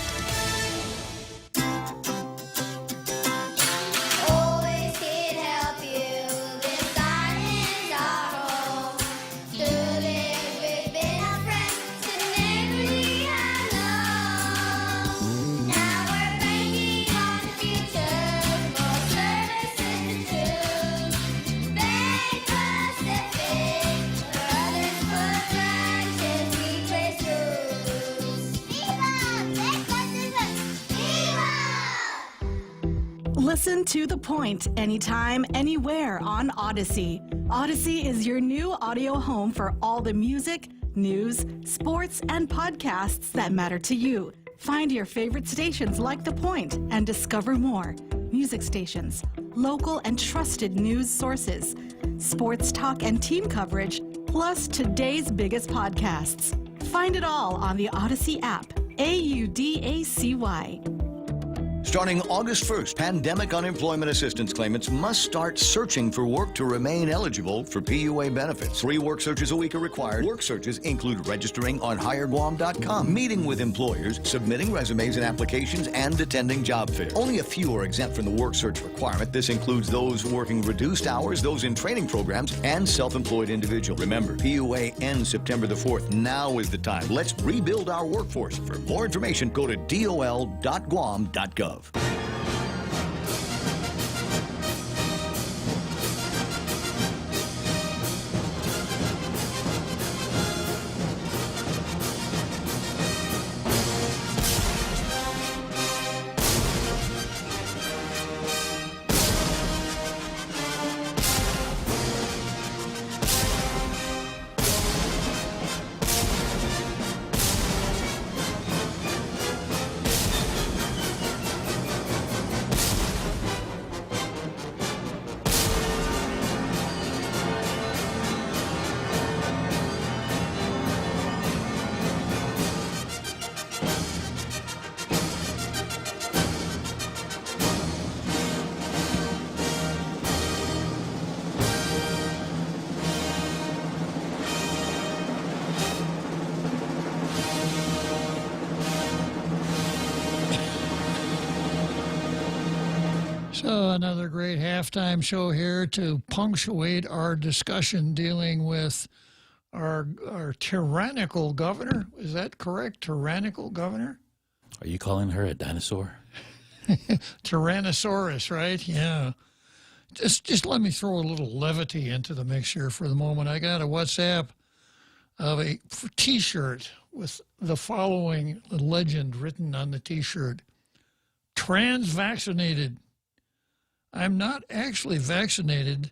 Listen to The Point anytime, anywhere on Odyssey. Odyssey is your new audio home for all the music, news, sports, and podcasts that matter to you. Find your favorite stations like The Point and discover more. Music stations, local and trusted news sources, sports talk and team coverage, plus today's biggest podcasts. Find it all on the Odyssey app. AUDACY. Starting August 1st, pandemic unemployment assistance claimants must start searching for work to remain eligible for PUA benefits. 3 work searches a week are required. Work searches include registering on HireGuam.com, meeting with employers, submitting resumes and applications, and attending job fairs. Only a few are exempt from the work search requirement. This includes those working reduced hours, those in training programs, and self-employed individuals. Remember, PUA ends September the 4th. Now is the time. Let's rebuild our workforce. For more information, go to dol.guam.gov. So another great halftime show here to punctuate our discussion dealing with our tyrannical governor. Is that correct? Tyrannical governor? Are you calling her a dinosaur? Tyrannosaurus, right? Yeah. Just let me throw a little levity into the mixture for the moment. I got a WhatsApp of a T-shirt with the following legend written on the T-shirt: trans-vaccinated. I'm not actually vaccinated,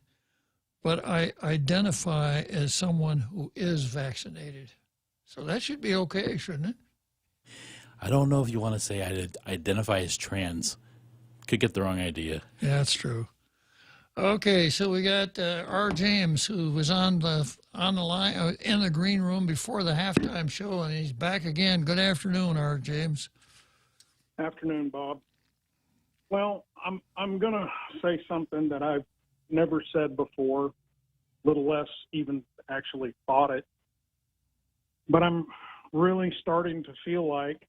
but I identify as someone who is vaccinated. So that should be okay, shouldn't it? I don't know if you want to say I identify as trans. Could get the wrong idea. Yeah, that's true. Okay, so we got R. James, who was on the line in the green room before the halftime show, and he's back again. Good afternoon, R. James. Afternoon, Bob. Well, I'm going to say something that I've never said before, little less even actually thought it. But I'm really starting to feel like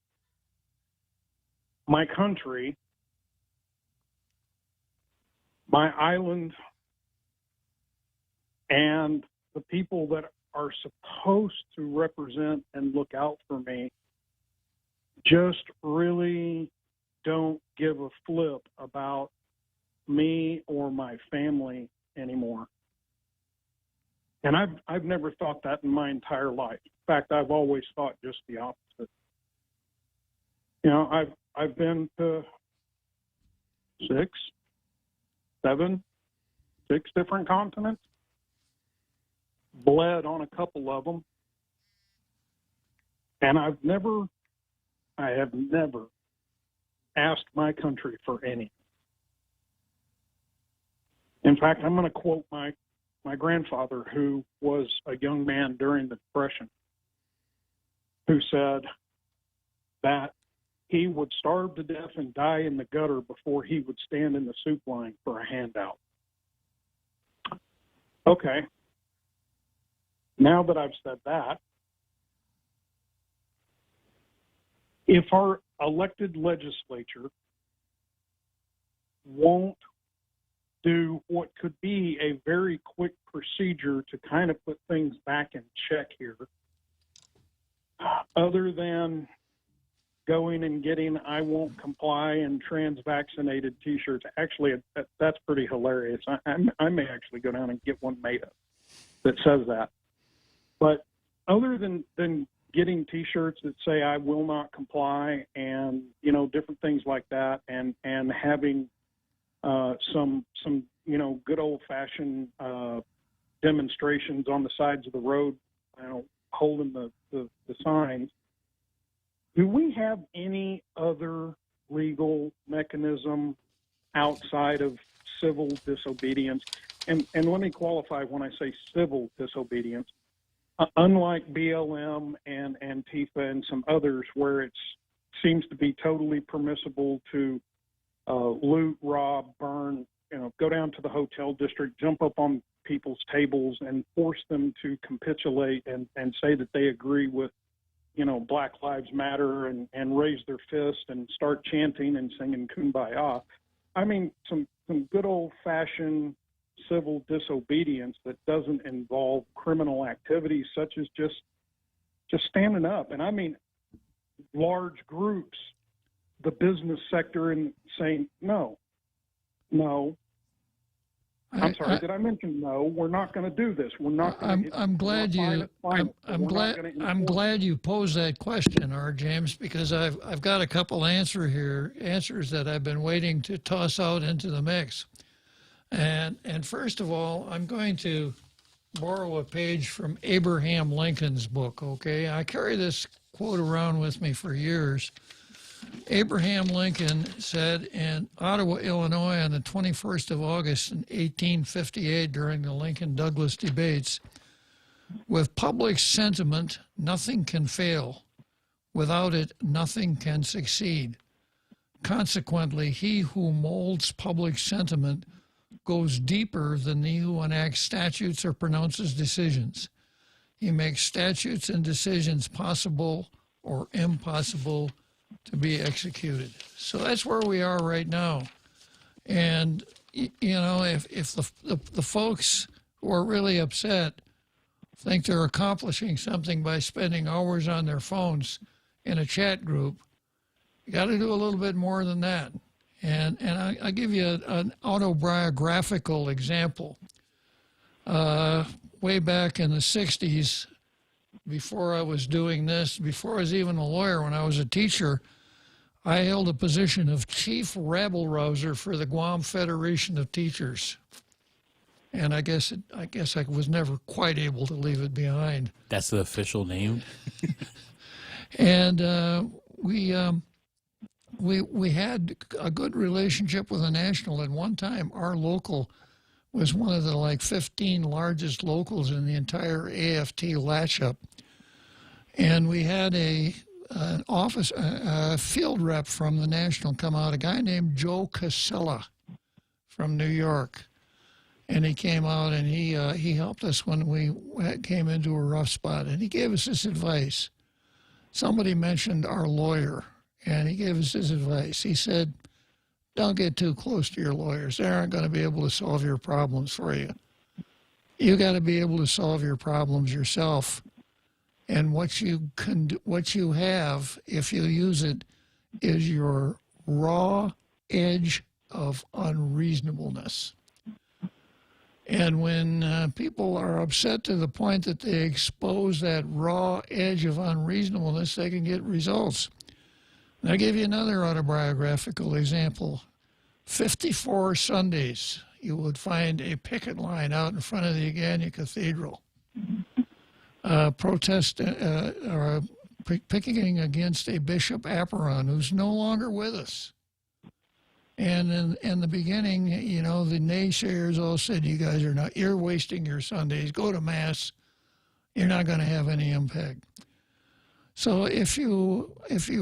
my country, my island, and the people that are supposed to represent and look out for me just really don't give a flip about me or my family anymore. And I've never thought that in my entire life. In fact, I've always thought just the opposite. You know, I've been to 6 different continents, bled on a couple of them, and I have never asked my country for any. In fact, I'm going to quote my grandfather, who was a young man during the Depression, who said that he would starve to death and die in the gutter before he would stand in the soup line for a handout. Okay. Now that I've said that, if our elected legislature won't do what could be a very quick procedure to kind of put things back in check here, other than going and getting "I won't comply" and trans-vaccinated T-shirts. Actually, that's pretty hilarious. I may actually go down and get one made up that says that. But other than getting T-shirts that say "I will not comply" and, you know, different things like that, and having some you know, good old-fashioned demonstrations on the sides of the road, you know, holding the signs. Do we have any other legal mechanism outside of civil disobedience? And let me qualify when I say civil disobedience. Unlike BLM and Antifa and some others, where it seems to be totally permissible to loot, rob, burn, you know, go down to the hotel district, jump up on people's tables and force them to capitulate and say that they agree with, you know, Black Lives Matter and raise their fist and start chanting and singing Kumbaya. I mean, some good old-fashioned civil disobedience that doesn't involve criminal activities, such as just standing up. And I mean, large groups, the business sector, and saying, no. I'm sorry. Did I mention no? We're not going to do this. We're not. I'm glad you posed that question, R. James, because I've got a couple answers that I've been waiting to toss out into the mix. And first of all, I'm going to borrow a page from Abraham Lincoln's book. Okay, I carry this quote around with me for years. Abraham Lincoln said in Ottawa, Illinois, on the 21st of August in 1858 during the Lincoln-Douglas debates, "With public sentiment, nothing can fail. Without it, nothing can succeed. Consequently, he who molds public sentiment goes deeper than he who enacts statutes or pronounces decisions. He makes statutes and decisions possible or impossible to be executed." So that's where we are right now. And, you know, if the folks who are really upset think they're accomplishing something by spending hours on their phones in a chat group, you got to do a little bit more than that. And I give you an autobiographical example. Way back in the 60s, before I was doing this, before I was even a lawyer, when I was a teacher, I held a position of chief rabble-rouser for the Guam Federation of Teachers. And I guess I was never quite able to leave it behind. That's the official name? And we had a good relationship with the national. At one time, our local was one of the 15 largest locals in the entire AFT latch-up. And we had an field rep from the national come out, a guy named Joe Casella from New York. And he came out and he helped us when we came into a rough spot. And he gave us this advice. Somebody mentioned our lawyer, and he gave us his advice. He said, don't get too close to your lawyers. They aren't going to be able to solve your problems for you. You got to be able to solve your problems yourself. And what you have, if you use it, is your raw edge of unreasonableness. And when people are upset to the point that they expose that raw edge of unreasonableness, they can get results. And I'll give you another autobiographical example. 54 Sundays, you would find a picket line out in front of the Agania Cathedral, picketing against a Bishop Apparon who's no longer with us. And in the beginning, you know, the naysayers all said, you guys are not, you're wasting your Sundays, go to Mass, you're not going to have any impact. So if you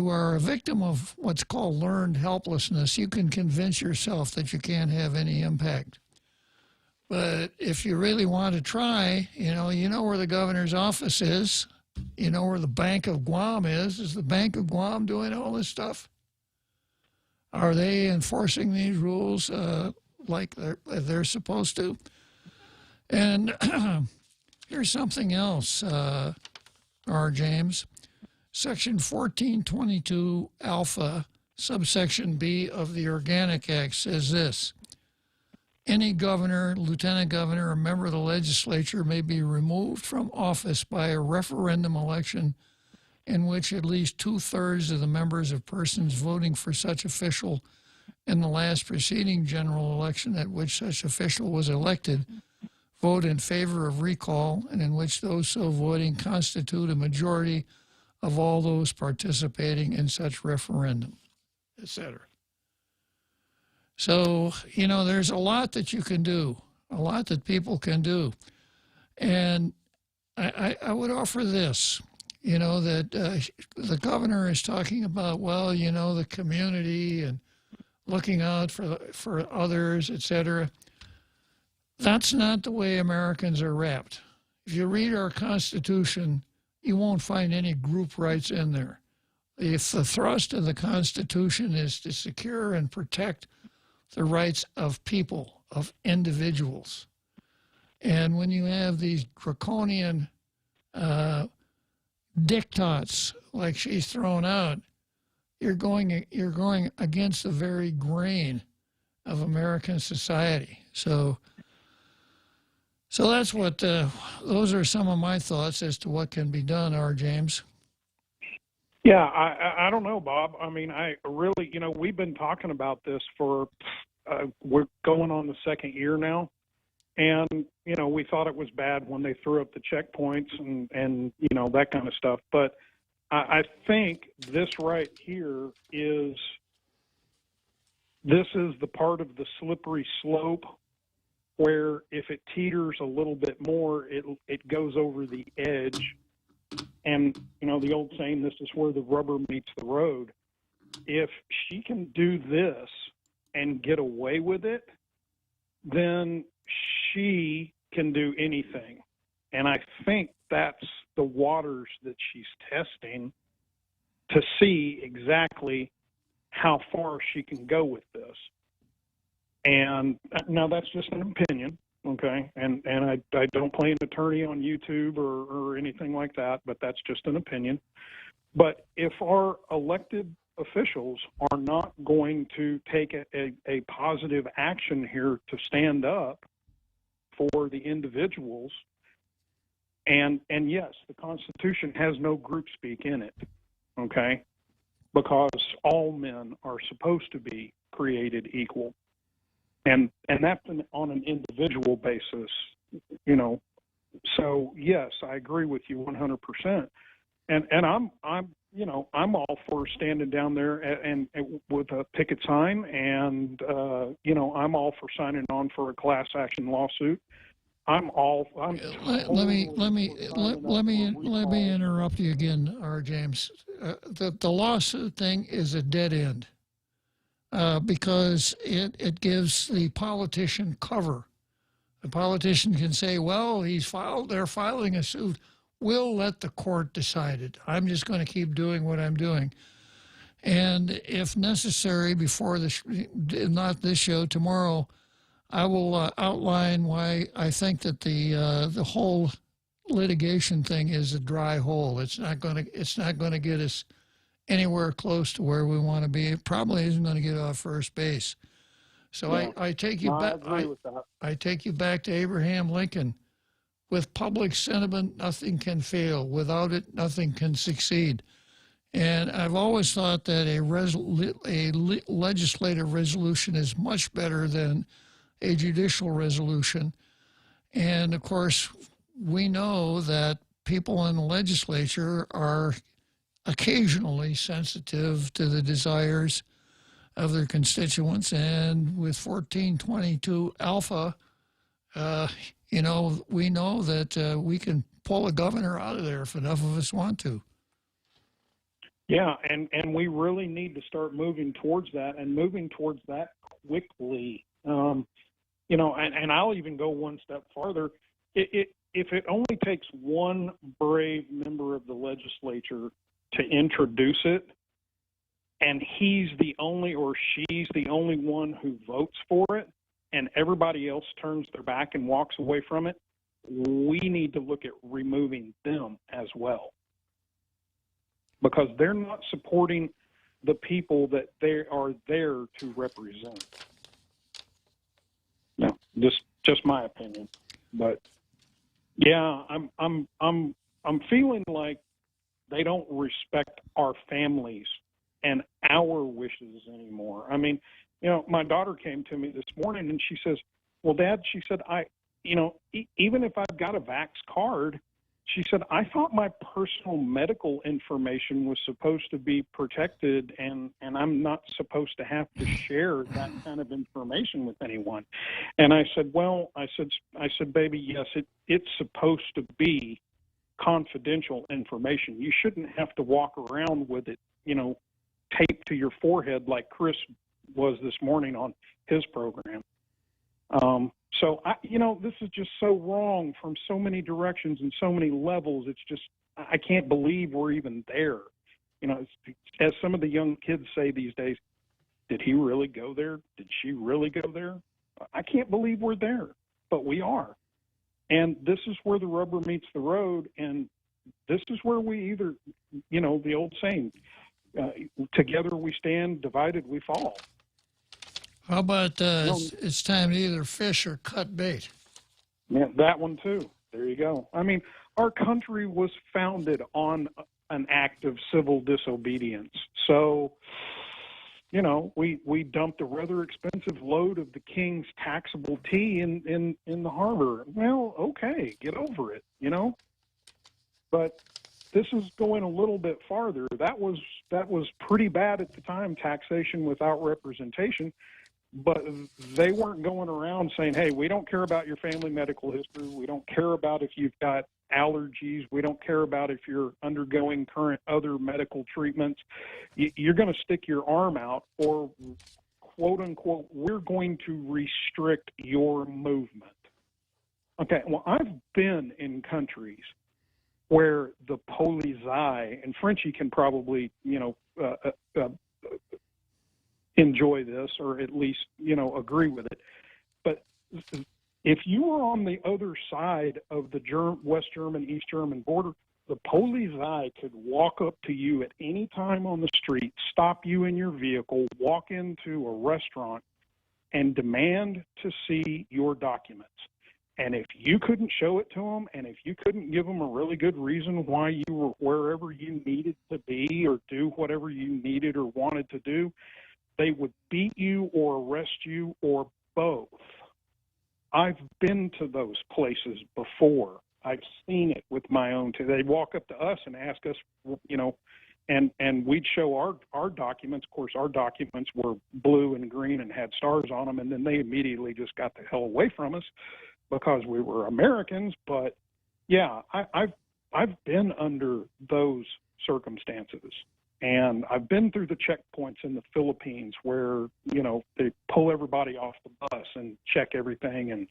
are a victim of what's called learned helplessness, you can convince yourself that you can't have any impact. But if you really want to try, you know where the governor's office is, you know where the Bank of Guam is. Is the Bank of Guam doing all this stuff? Are they enforcing these rules like they're supposed to? And here's something else, R. James. Section 1422 alpha, subsection B of the Organic Act says this: any governor, lieutenant governor, or member of the legislature may be removed from office by a referendum election in which at least 2/3 of the members of persons voting for such official in the last preceding general election at which such official was elected vote in favor of recall, and in which those so voting constitute a majority of all those participating in such referendum, etc. So, you know, there's a lot that you can do, a lot that people can do. And I would offer this, you know, that the governor is talking about, well, you know, the community and looking out for others, etc. That's not the way Americans are wrapped. If you read our Constitution, you won't find any group rights in there. If the thrust of the Constitution is to secure and protect the rights of people, of individuals. And when you have these draconian diktats like she's thrown out, you're going against the very grain of American society. So that's what, those are some of my thoughts as to what can be done, R. James. Yeah, I don't know, Bob. I mean, I really, you know, we've been talking about this for, we're going on the second year now. And, you know, we thought it was bad when they threw up the checkpoints and you know, that kind of stuff. But I think this right here is the part of the slippery slope where if it teeters a little bit more, it goes over the edge. And, you know, the old saying, this is where the rubber meets the road. If she can do this and get away with it, then she can do anything. And I think that's the waters that she's testing to see exactly how far she can go with this. And now that's just an opinion, okay? And I don't play an attorney on YouTube or anything like that, but that's just an opinion. But if our elected officials are not going to take a positive action here to stand up for the individuals, and yes, the Constitution has no group speak in it, okay? Because all men are supposed to be created equal. And that's on an individual basis, you know. So yes, I agree with you 100%. And I'm you know, I'm all for standing down there and with a picket sign, and you know, I'm all for signing on for a class action lawsuit. Let me interrupt you again, R. James. The lawsuit thing is a dead end. Because it gives the politician cover. The politician can say, well, they're filing a suit. We'll let the court decide it. I'm just going to keep doing what I'm doing. And if necessary, before not this show, tomorrow, I will outline why I think that the whole litigation thing is a dry hole. It's not going to get us anywhere close to where we want to be. It probably isn't going to get off first base. So Yeah. I take you back. I agree with that. I take you back to Abraham Lincoln. With public sentiment, nothing can fail. Without it, nothing can succeed. And I've always thought that a legislative resolution is much better than a judicial resolution. And of course, we know that people in the legislature are occasionally sensitive to the desires of their constituents. And with 1422 Alpha, we know that we can pull a governor out of there if enough of us want to. Yeah, and we really need to start moving towards that and moving towards that quickly. And I'll even go one step farther. If it only takes one brave member of the legislature to introduce it, and he's the only or she's the only one who votes for it, and everybody else turns their back and walks away from it, we need to look at removing them as well. Because they're not supporting the people that they are there to represent. No, just my opinion. But yeah, I'm feeling like they don't respect our families and our wishes anymore. I mean, my daughter came to me this morning and she says, "Well, Dad," she said, even if I've got a Vax card, she said, I thought my personal medical information was supposed to be protected, and I'm not supposed to have to share that kind of information with anyone. And I said, well, I said, baby, yes, it's supposed to be confidential information. You shouldn't have to walk around with it, taped to your forehead like Chris was this morning on his program. So, this is just so wrong from so many directions and so many levels. It's just, I can't believe we're even there. As some of the young kids say these days, did he really go there? Did she really go there? I can't believe we're there, but we are. And this is where the rubber meets the road. And this is where we either, the old saying, together we stand, divided we fall. How about it's time to either fish or cut bait? Yeah, that one too. There you go. I mean, our country was founded on an act of civil disobedience. So, we dumped a rather expensive load of the king's taxable tea in the harbor. Well, okay, get over it, But this is going a little bit farther. That was pretty bad at the time, taxation without representation. But they weren't going around saying, hey, we don't care about your family medical history. We don't care about if you've got allergies. We don't care about if you're undergoing current other medical treatments. You're going to stick your arm out, or, quote unquote, we're going to restrict your movement. Okay, well, I've been in countries where the police, and Frenchie can probably, enjoy this, or at least, agree with it. But if you were on the other side of the West German, East German border, the police could walk up to you at any time on the street, stop you in your vehicle, walk into a restaurant, and demand to see your documents. And if you couldn't show it to them, and if you couldn't give them a really good reason why you were wherever you needed to be or do whatever you needed or wanted to do, they would beat you or arrest you or both. I've been to those places before. I've seen it with my own. They'd walk up to us and ask us, and we'd show our documents. Of course, our documents were blue and green and had stars on them, and then they immediately just got the hell away from us because we were Americans. But yeah, I've been under those circumstances. And I've been through the checkpoints in the Philippines where, they pull everybody off the bus and check everything, and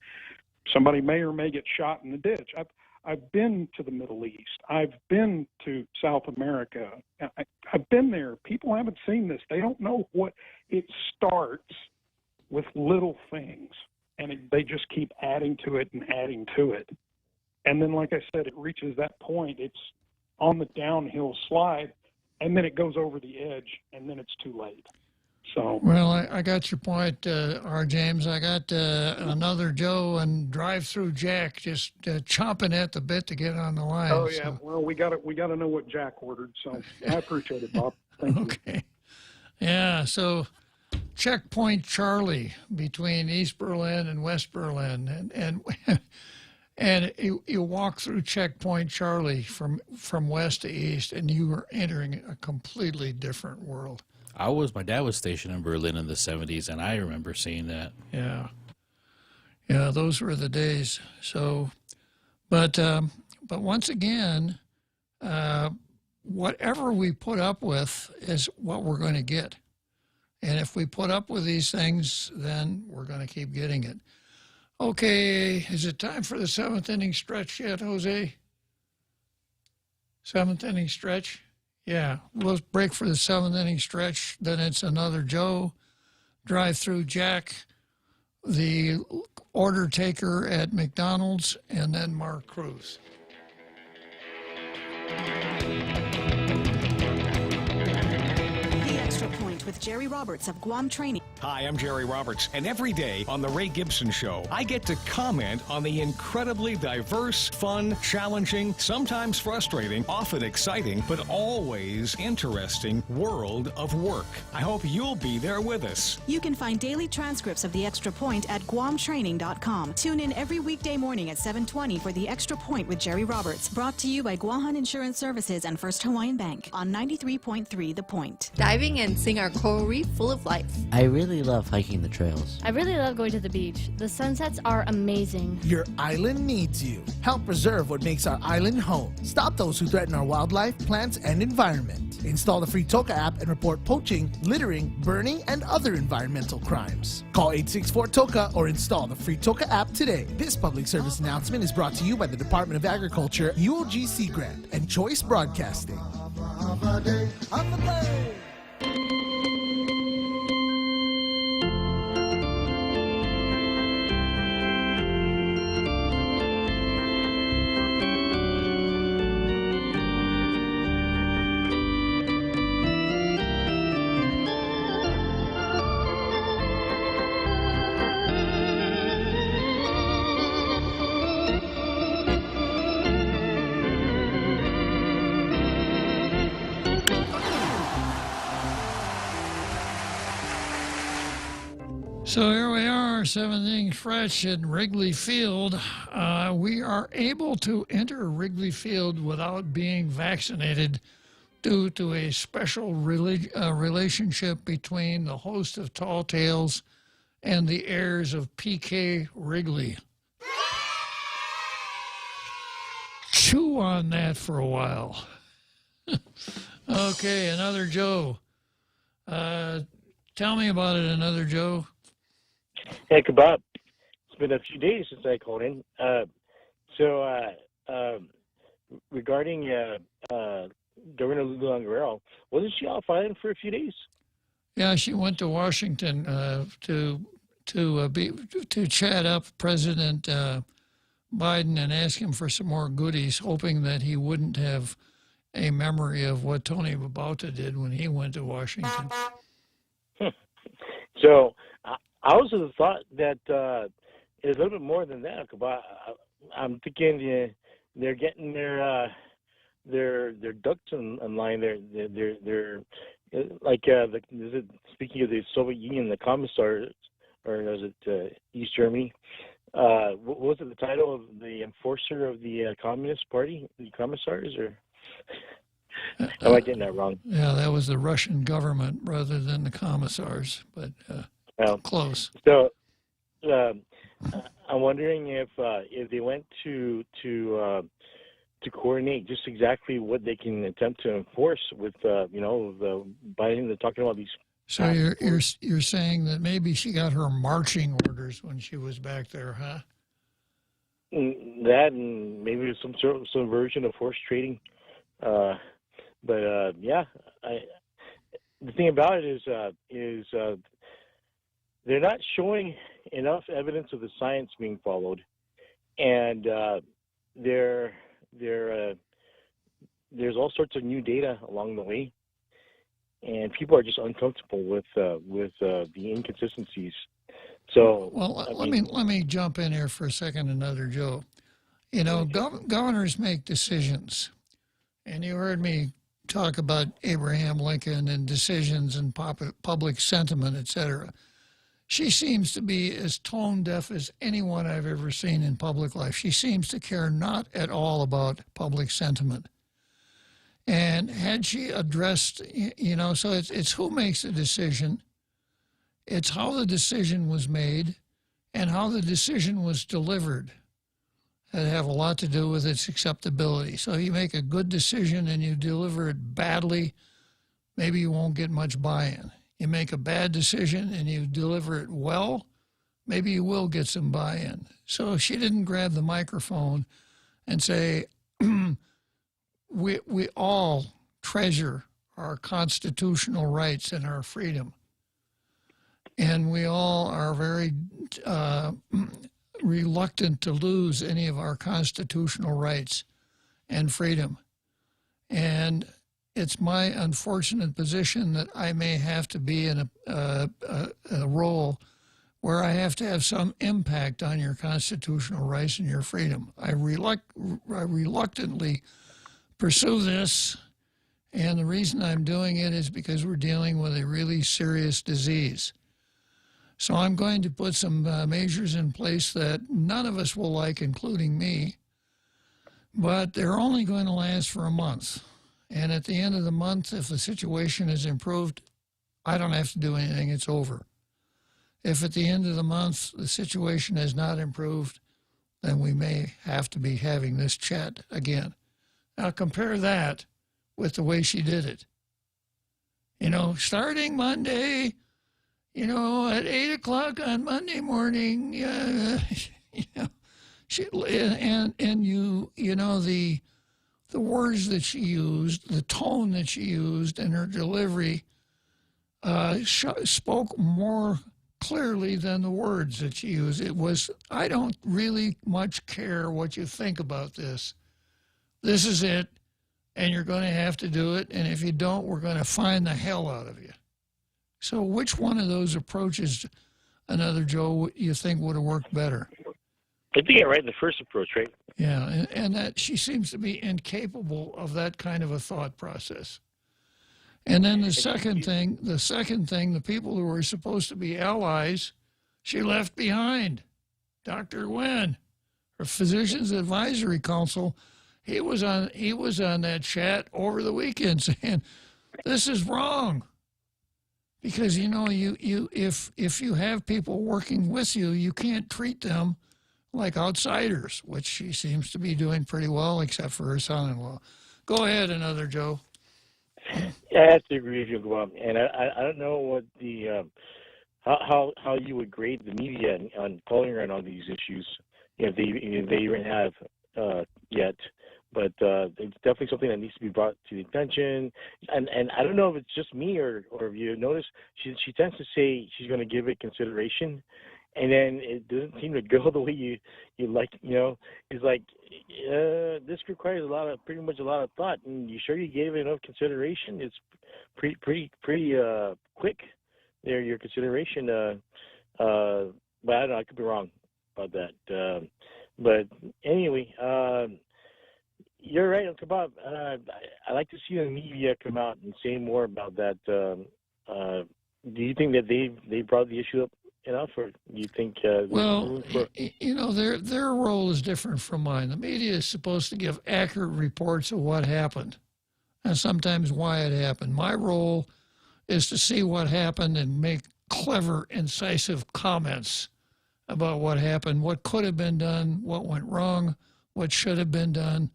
somebody may or may get shot in the ditch. I've been to the Middle East. I've been to South America. I've been there. People haven't seen this. They don't know what it starts with little things, and they just keep adding to it and adding to it. And then, like I said, it reaches that point. It's on the downhill slide, and then it goes over the edge, and then it's too late. So. Well, I got your point, R. James. I got another Joe and drive-through Jack just chomping at the bit to get on the line. Oh yeah. So. Well, we got to know what Jack ordered. So I appreciate it, Bob. Thank you. Okay. Yeah. So checkpoint Charlie between East Berlin and West Berlin, and you walk through checkpoint Charlie from west to east, and you are entering a completely different world. My dad was stationed in Berlin in the 70s, and I remember seeing that. Yeah. Yeah, those were the days. So, but once again, whatever we put up with is what we're going to get. And if we put up with these things, then we're going to keep getting it. Okay, is it time for the seventh inning stretch yet, Jose? Seventh inning stretch? Yeah, we'll break for the seventh inning stretch. Then it's another Joe, drive-through Jack, the order taker at McDonald's, and then Mark Cruz. The Extra Point with Jerry Roberts of Guam Training. Hi, I'm Jerry Roberts, and every day on The Ray Gibson Show, I get to comment on the incredibly diverse, fun, challenging, sometimes frustrating, often exciting, but always interesting world of work. I hope you'll be there with us. You can find daily transcripts of The Extra Point at guamtraining.com. Tune in every weekday morning at 7:20 for The Extra Point with Jerry Roberts, brought to you by Guahan Insurance Services and First Hawaiian Bank on 93.3 The Point. Diving and seeing our coral reef full of life. I really love hiking the trails. I really love going to the beach. The sunsets are amazing. Your island needs you. Help preserve what makes our island home. Stop those who threaten our wildlife, plants, and environment. Install the free Toka app and report poaching, littering, burning, and other environmental crimes. Call 864-TOKA or install the free Toka app today. This public service announcement is brought to you by the Department of Agriculture, UOGC Grant, and Choice Broadcasting. So here we are, seventh inning stretch at Wrigley Field. We are able to enter Wrigley Field without being vaccinated due to a special relationship between the host of Tall Tales and the heirs of P.K. Wrigley. Chew on that for a while. Okay, another Joe. Tell me about it, another Joe. Hey, Bob. It's been a few days since I called in. Regarding Governor Lula Guerrero, wasn't she off island for a few days? Yeah, she went to Washington to chat up President Biden and ask him for some more goodies, hoping that he wouldn't have a memory of what Tony Babauta did when he went to Washington. So I also thought that it's a little bit more than that. I'm thinking they're getting their ducks in line. They're like speaking of the Soviet Union, the Commissars, or was it East Germany? What was it, the title of the enforcer of the Communist Party, the Commissars, or am I getting that wrong? Yeah, that was the Russian government rather than the Commissars, but close. So I'm wondering if they went to coordinate just exactly what they can attempt to enforce with the Biden. They're talking about these. So you're saying that maybe she got her marching orders when she was back there, huh? That, and maybe some version of horse trading. But the thing about it is they're not showing enough evidence of the science being followed, and there's all sorts of new data along the way, and people are just uncomfortable with the inconsistencies. So, well, let me jump in here for a second, another Joe. You know, governors make decisions, and you heard me talk about Abraham Lincoln and decisions and public sentiment, etc. She seems to be as tone deaf as anyone I've ever seen in public life. She seems to care not at all about public sentiment. And had she addressed, you know, so it's who makes the decision, it's how the decision was made, and how the decision was delivered that have a lot to do with its acceptability. So you make a good decision and you deliver it badly, maybe you won't get much buy-in. You make a bad decision and you deliver it well, maybe you will get some buy-in. So she didn't grab the microphone and say, we all treasure our constitutional rights and our freedom. And we all are very reluctant to lose any of our constitutional rights and freedom. And it's my unfortunate position that I may have to be in a role where I have to have some impact on your constitutional rights and your freedom. I reluctantly pursue this, and the reason I'm doing it is because we're dealing with a really serious disease. So I'm going to put some measures in place that none of us will like, including me, but they're only going to last for a month. And at the end of the month, if the situation is improved, I don't have to do anything, it's over. If at the end of the month the situation has not improved, then we may have to be having this chat again. Now compare that with the way she did it. You know, starting Monday, you know, at 8 o'clock on Monday morning, you know, you know, the words that she used, the tone that she used, and her delivery spoke more clearly than the words that she used. It was, I don't really much care what you think about this. This is it, and you're going to have to do it, and if you don't, we're going to find the hell out of you. So which one of those approaches, another Joe, you think would have worked better? I think I read the first approach, right? Yeah, and that she seems to be incapable of that kind of a thought process. And then the second thing, the people who were supposed to be allies, she left behind. Dr. Nguyen, her Physicians Advisory Council, he was on that chat over the weekend saying, this is wrong. Because, you know, if you have people working with you, you can't treat them like outsiders, which she seems to be doing pretty well, except for her son-in-law. Go ahead, another Joe. Yeah, I have to agree with you, Bob. And I don't know what the how you would grade the media on calling her on all these issues, if they even have yet. But it's definitely something that needs to be brought to the attention. And I don't know if it's just me or if you notice, she tends to say she's going to give it consideration, and then it doesn't seem to go the way you like. You know, it's like this requires pretty much a lot of thought. And you sure you gave it enough consideration? It's pretty quick there, your consideration. But I don't know, I could be wrong about that. But anyway. You're right, Bob. I like to see the media come out and say more about that. Do you think that they brought the issue up enough, or do you think? Well, you know, their role is different from mine. The media is supposed to give accurate reports of what happened, and sometimes why it happened. My role is to see what happened and make clever, incisive comments about what happened, what could have been done, what went wrong, what should have been done,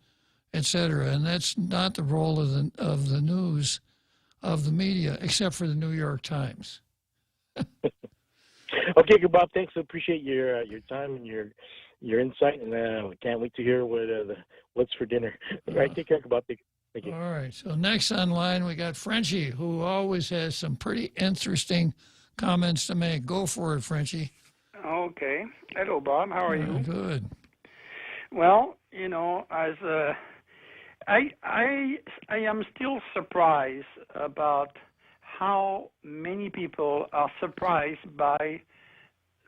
etc. And that's not the role of the news, of the media, except for the New York Times. Okay, good, Bob. Thanks. I appreciate your time and your insight, and we can't wait to hear what's for dinner. All right, take care, Bob. Thank you. All right. So next online we got Frenchie, who always has some pretty interesting comments to make. Go for it, Frenchie. Okay. Hello, Bob. How are you? Good. Well, I am still surprised about how many people are surprised by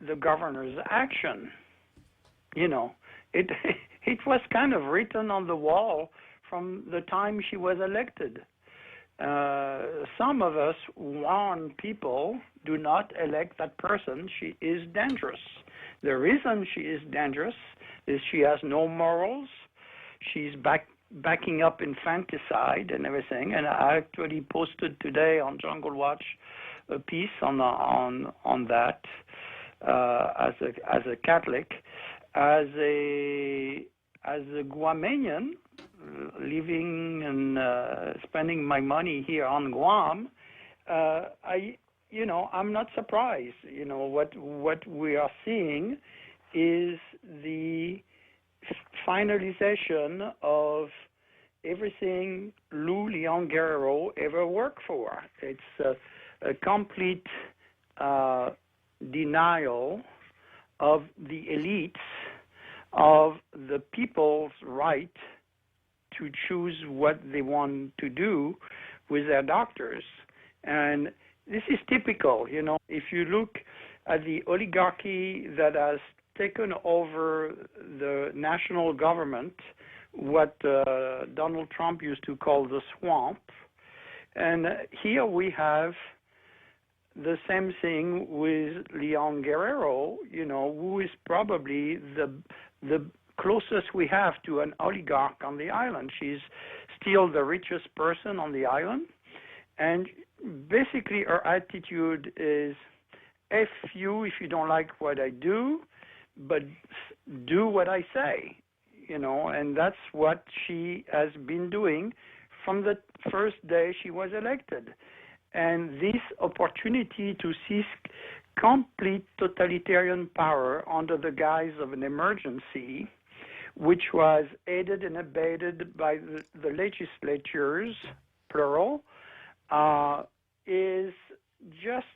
the governor's action. It it was kind of written on the wall from the time she was elected. Some of us warn people, do not elect that person. She is dangerous. The reason she is dangerous is she has no morals. She's backing up infanticide and everything. And I actually posted today on Jungle Watch a piece on that as a Catholic, as a Guamanian living and spending my money here on Guam. I'm not surprised. What we are seeing is the finalization of everything Lou Leon Guerrero ever worked for. It's a complete denial of the elites of the people's right to choose what they want to do with their doctors. And this is typical, if you look at the oligarchy that has taken over the national government, what Donald Trump used to call the swamp. And here we have the same thing with Leon Guerrero, who is probably the closest we have to an oligarch on the island. She's still the richest person on the island. And basically her attitude is, F you if you don't like what I do, but do what I say, and that's what she has been doing from the first day she was elected. And this opportunity to seize complete totalitarian power under the guise of an emergency, which was aided and abetted by the legislatures, plural, is just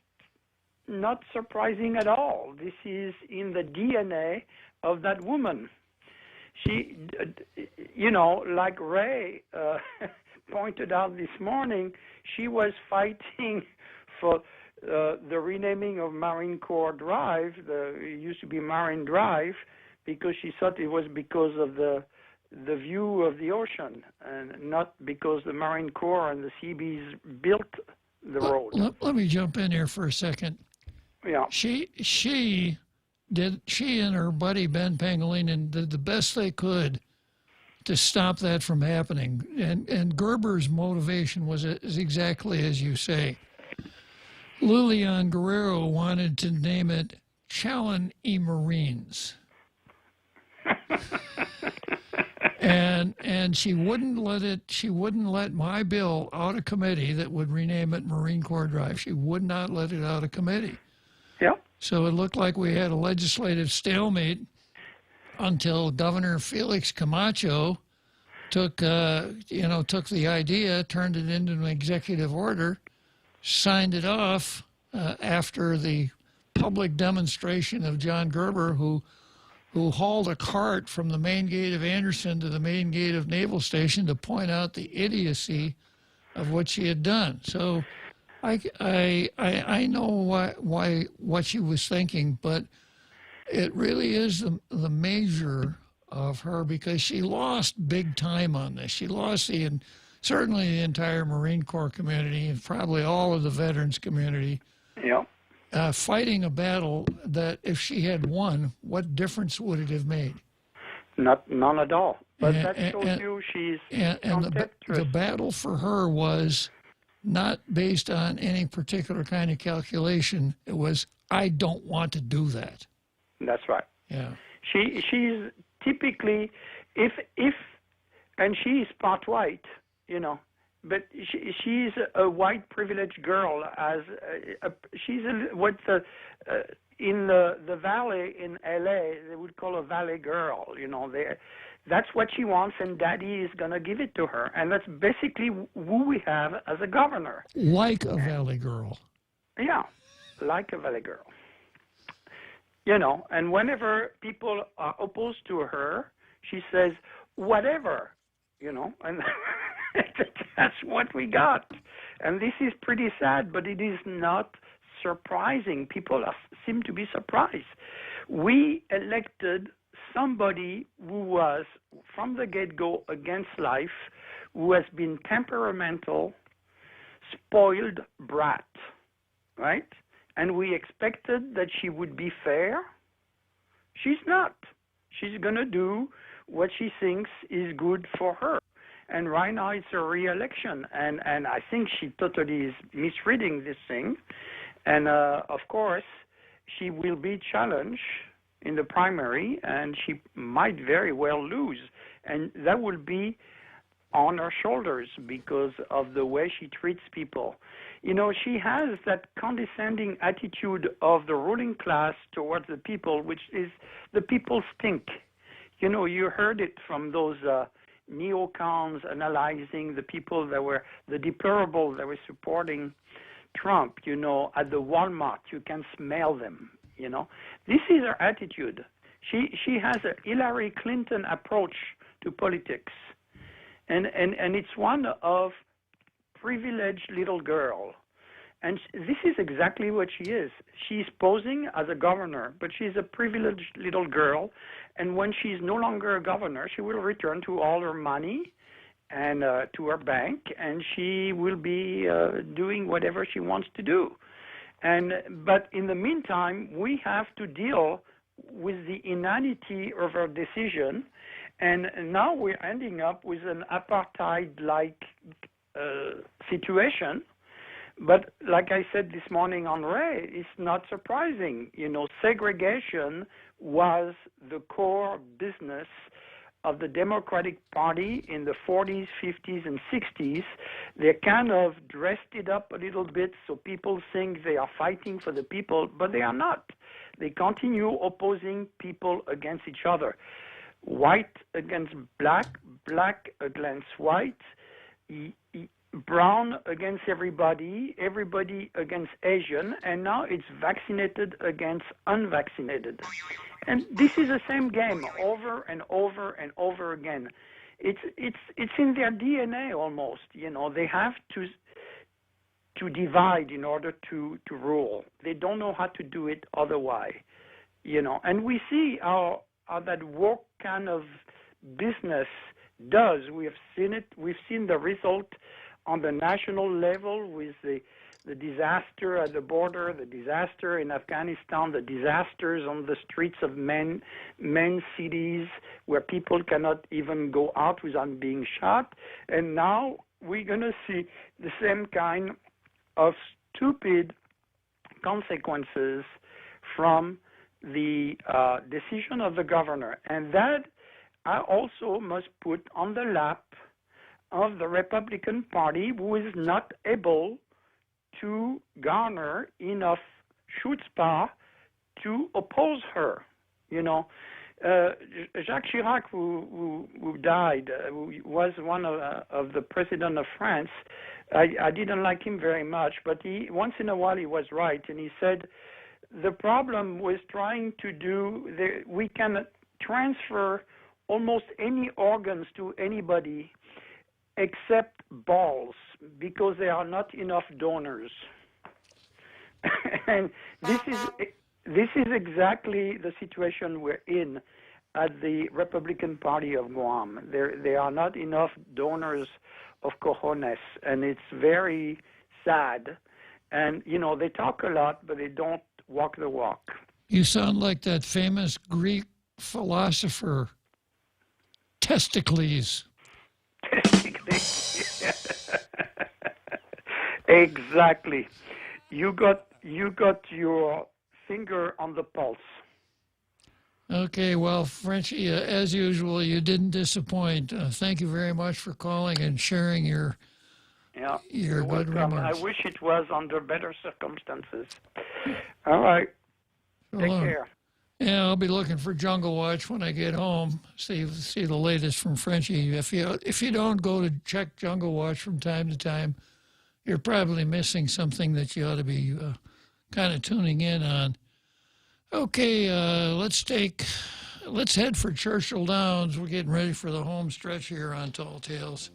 not surprising at all. This is in the DNA of that woman. She, like Ray pointed out this morning, she was fighting for the renaming of Marine Corps Drive. It used to be Marine Drive, because she thought it was because of the view of the ocean, and not because the Marine Corps and the Seabees built the road. Let me jump in here for a second. Yeah. She and her buddy Ben Pangilinan did the best they could to stop that from happening. And Gerber's motivation is exactly as you say. Lilian Guerrero wanted to name it Challen E. Marines. And she wouldn't let my bill out of committee that would rename it Marine Corps Drive. She would not let it out of committee. Yeah. So it looked like we had a legislative stalemate until Governor Felix Camacho took the idea, turned it into an executive order, signed it off after the public demonstration of John Gerber, who hauled a cart from the main gate of Anderson to the main gate of Naval Station to point out the idiocy of what she had done. So I know what she was thinking, but it really is the measure of her, because she lost big time on this. She lost certainly the entire Marine Corps community and probably all of the veterans community. Yeah. Fighting a battle that if she had won, what difference would it have made? None at all. But that shows you she's the battle for her was not based on any particular kind of calculation. It was, I don't want to do that. That's right. Yeah. She's typically, and she is part white, but she's a white privileged girl. In the valley in L.A., they would call a valley girl. That's what she wants, and Daddy is going to give it to her. And that's basically who we have as a governor. Like a valley girl. Yeah, like a valley girl. And whenever people are opposed to her, she says, whatever, and that's what we got. And this is pretty sad, but it is not surprising. People seem to be surprised. We elected somebody who was, from the get-go, against life, who has been temperamental, spoiled brat, right? And we expected that she would be fair. She's not. She's going to do what she thinks is good for her. And right now it's a re-election. And I think she totally is misreading this thing. And, of course, she will be challenged in the primary, and she might very well lose. And that will be on her shoulders because of the way she treats people. She has that condescending attitude of the ruling class towards the people, which is the people stink. You heard it from those neocons analyzing the people that were the deplorable that were supporting Trump. At the Walmart, you can smell them. This is her attitude. She has a Hillary Clinton approach to politics. And it's one of privileged little girl. And this is exactly what she is. She's posing as a governor, but she's a privileged little girl. And when she's no longer a governor, she will return to all her money and to her bank, and she will be doing whatever she wants to do. But in the meantime, we have to deal with the inanity of her decision. And now we're ending up with an apartheid-like situation. But like I said this morning on Ray, it's not surprising. Segregation was the core business of the Democratic Party in the 40s, 50s, and 60s. They kind of dressed it up a little bit so people think they are fighting for the people, but they are not. They continue opposing people against each other. White against black, black against white, brown against everybody, everybody against Asian, and now it's vaccinated against unvaccinated. And this is the same game over and over and over again. It's in their DNA almost. They have to divide in order to rule. They don't know how to do it otherwise. And we see how that woke kind of business does. We have seen it. We've seen the result on the national level with the disaster at the border, the disaster in Afghanistan, the disasters on the streets of main cities where people cannot even go out without being shot. And now we're going to see the same kind of stupid consequences from the decision of the governor. And that I also must put on the lap of the Republican Party, who is not able to garner enough chutzpah to oppose her. Jacques Chirac, who died, who was one of the president of France. I didn't like him very much, but once in a while he was right, and he said the problem was trying to we can transfer almost any organs to anybody except balls, because there are not enough donors. And this is exactly the situation we're in at the Republican Party of Guam. There are not enough donors of cojones, and it's very sad. And, they talk a lot, but they don't walk the walk. You sound like that famous Greek philosopher, Testicles. Exactly. You got your finger on the pulse. Okay, well, Frenchie, as usual, you didn't disappoint. Thank you very much for calling and sharing your good welcome. remarks. I wish it was under better circumstances. All right. Take care. Yeah, I'll be looking for Jungle Watch when I get home. See the latest from Frenchie. If you don't go to check Jungle Watch from time to time, you're probably missing something that you ought to be kind of tuning in on. Okay, let's take let's head for Churchill Downs. We're getting ready for the home stretch here on Tall Tales.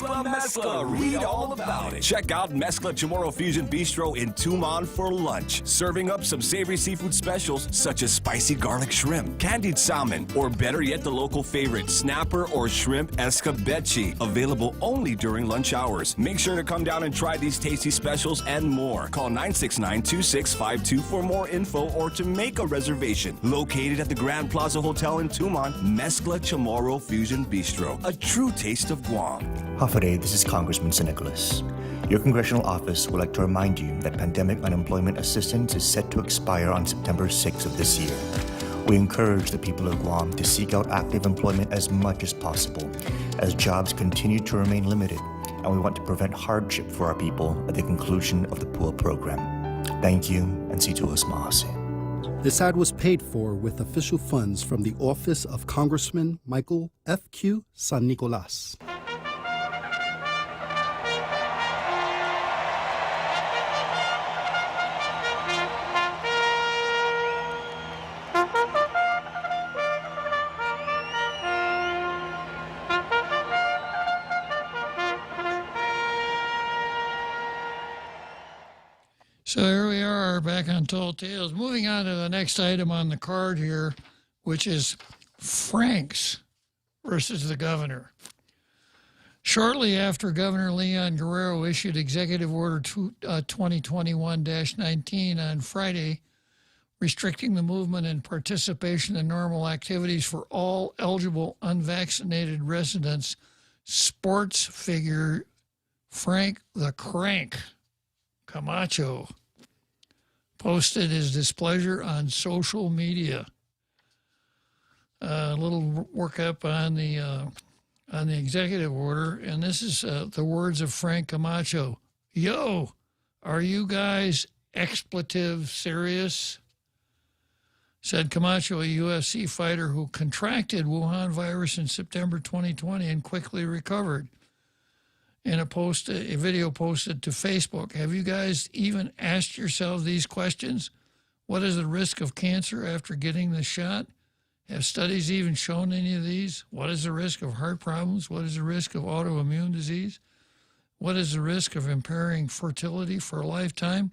Mescla, read all about it. Check out Mescla Chamorro Fusion Bistro in Tucumán for lunch. Serving up some savory seafood specials such as spicy garlic shrimp, candied salmon, or better yet, the local favorite, snapper or shrimp escabeche. Available only during lunch hours. Make sure to come down and try these tasty specials and more. Call 969-2652 for more info or to make a reservation. Located at the Grand Plaza Hotel in Tucumán, Mescla Chamorro Fusion Bistro. A true taste of Guam. Hafaday, this is Congressman St. Nicholas. Your congressional office would like to remind you that pandemic unemployment assistance is set to expire on September 6th of this year. We encourage the people of Guam to seek out active employment as much as possible, as jobs continue to remain limited, and we want to prevent hardship for our people at the conclusion of the PUA program. Thank you, and see to us, Mahase. This ad was paid for with official funds from the office of Congressman Michael F.Q. San Nicolas. So here we are back on Tall Tales. Moving on to the next item on the card here, which is Franks versus the governor. Shortly after Governor Leon Guerrero issued Executive Order 2021-19 on Friday, restricting the movement and participation in normal activities for all eligible unvaccinated residents, sports figure Frank the Crank Camacho posted his displeasure on social media. A little workup on the executive order, and this is the words of Frank Camacho. Yo, are you guys expletive serious? Said Camacho, a UFC fighter who contracted Wuhan virus in September 2020 and quickly recovered. In a video posted to Facebook, have you guys even asked yourselves these questions? What is the risk of cancer after getting the shot? Have studies even shown any of these? What is the risk of heart problems? What is the risk of autoimmune disease? What is the risk of impairing fertility for a lifetime?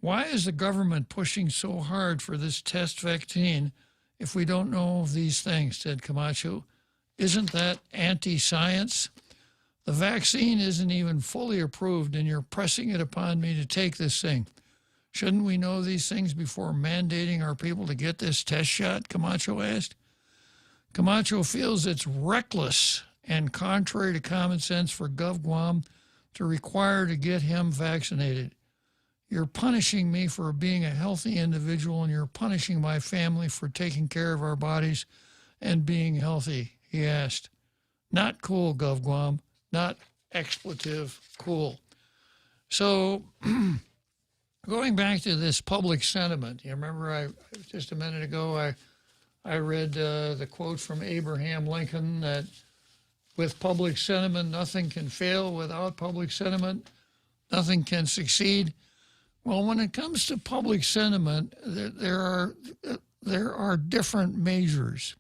Why is the government pushing so hard for this test vaccine if we don't know of these things, said Camacho. Isn't that anti-science? The vaccine isn't even fully approved, and you're pressing it upon me to take this thing. Shouldn't we know these things before mandating our people to get this test shot? Camacho asked. Camacho feels it's reckless and contrary to common sense for GovGuam to require to get him vaccinated. You're punishing me for being a healthy individual, and you're punishing my family for taking care of our bodies and being healthy, he asked. Not cool, GovGuam. Not expletive cool. So going back to this public sentiment, you remember just a minute ago I read the quote from Abraham Lincoln that with public sentiment, nothing can fail. Without public sentiment, nothing can succeed. Well, when it comes to public sentiment, there are different measures.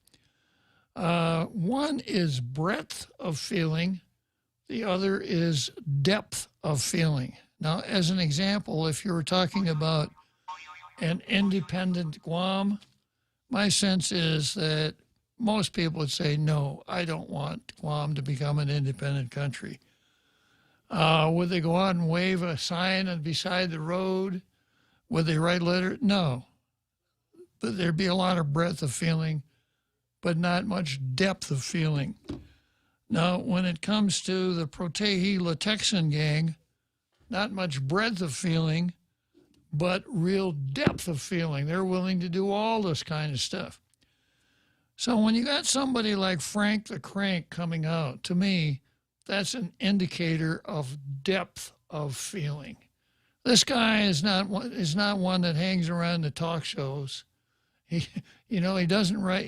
One is breadth of feeling. The other is depth of feeling. Now, as an example, if you were talking about an independent Guam, my sense is that most people would say, no, I don't want Guam to become an independent country. Would they go out and wave a sign beside the road? Would they write letters? No. But there'd be a lot of breadth of feeling, but not much depth of feeling. Now, when it comes to the Proteji Texan gang, not much breadth of feeling, but real depth of feeling. They're willing to do all this kind of stuff. So when you got somebody like Frank the Crank coming out, to me, that's an indicator of depth of feeling. This guy is not one that hangs around the talk shows. He doesn't write.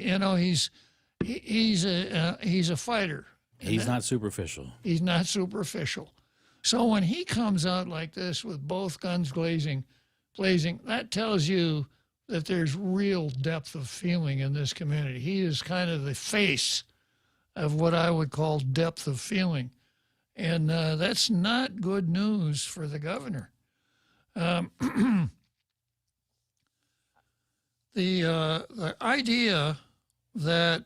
He's a fighter. He's not superficial. He's not superficial. So when he comes out like this with both guns blazing, that tells you that there's real depth of feeling in this community. He is kind of the face of what I would call depth of feeling. And that's not good news for the governor. The idea that,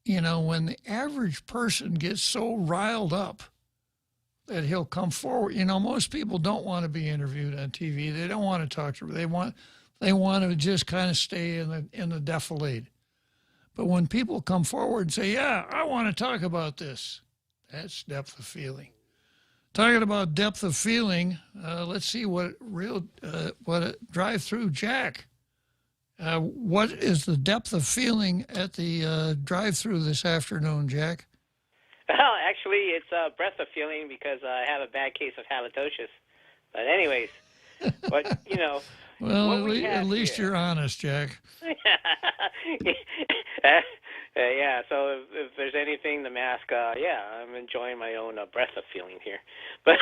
when the average person gets so riled up that he'll come forward, most people don't want to be interviewed on TV. They don't want to talk to them. They want to just kind of stay in the defilade. But when people come forward and say, yeah, I want to talk about this, that's depth of feeling. Talking about depth of feeling, let's see what a drive-through Jack. What is the depth of feeling at the drive-through this afternoon, Jack? Well, actually, it's a breath of feeling because I have a bad case of halitosis. But anyways, but Well, at least you're honest, Jack. Yeah, so if there's anything, the mask, I'm enjoying my own breath of feeling here. But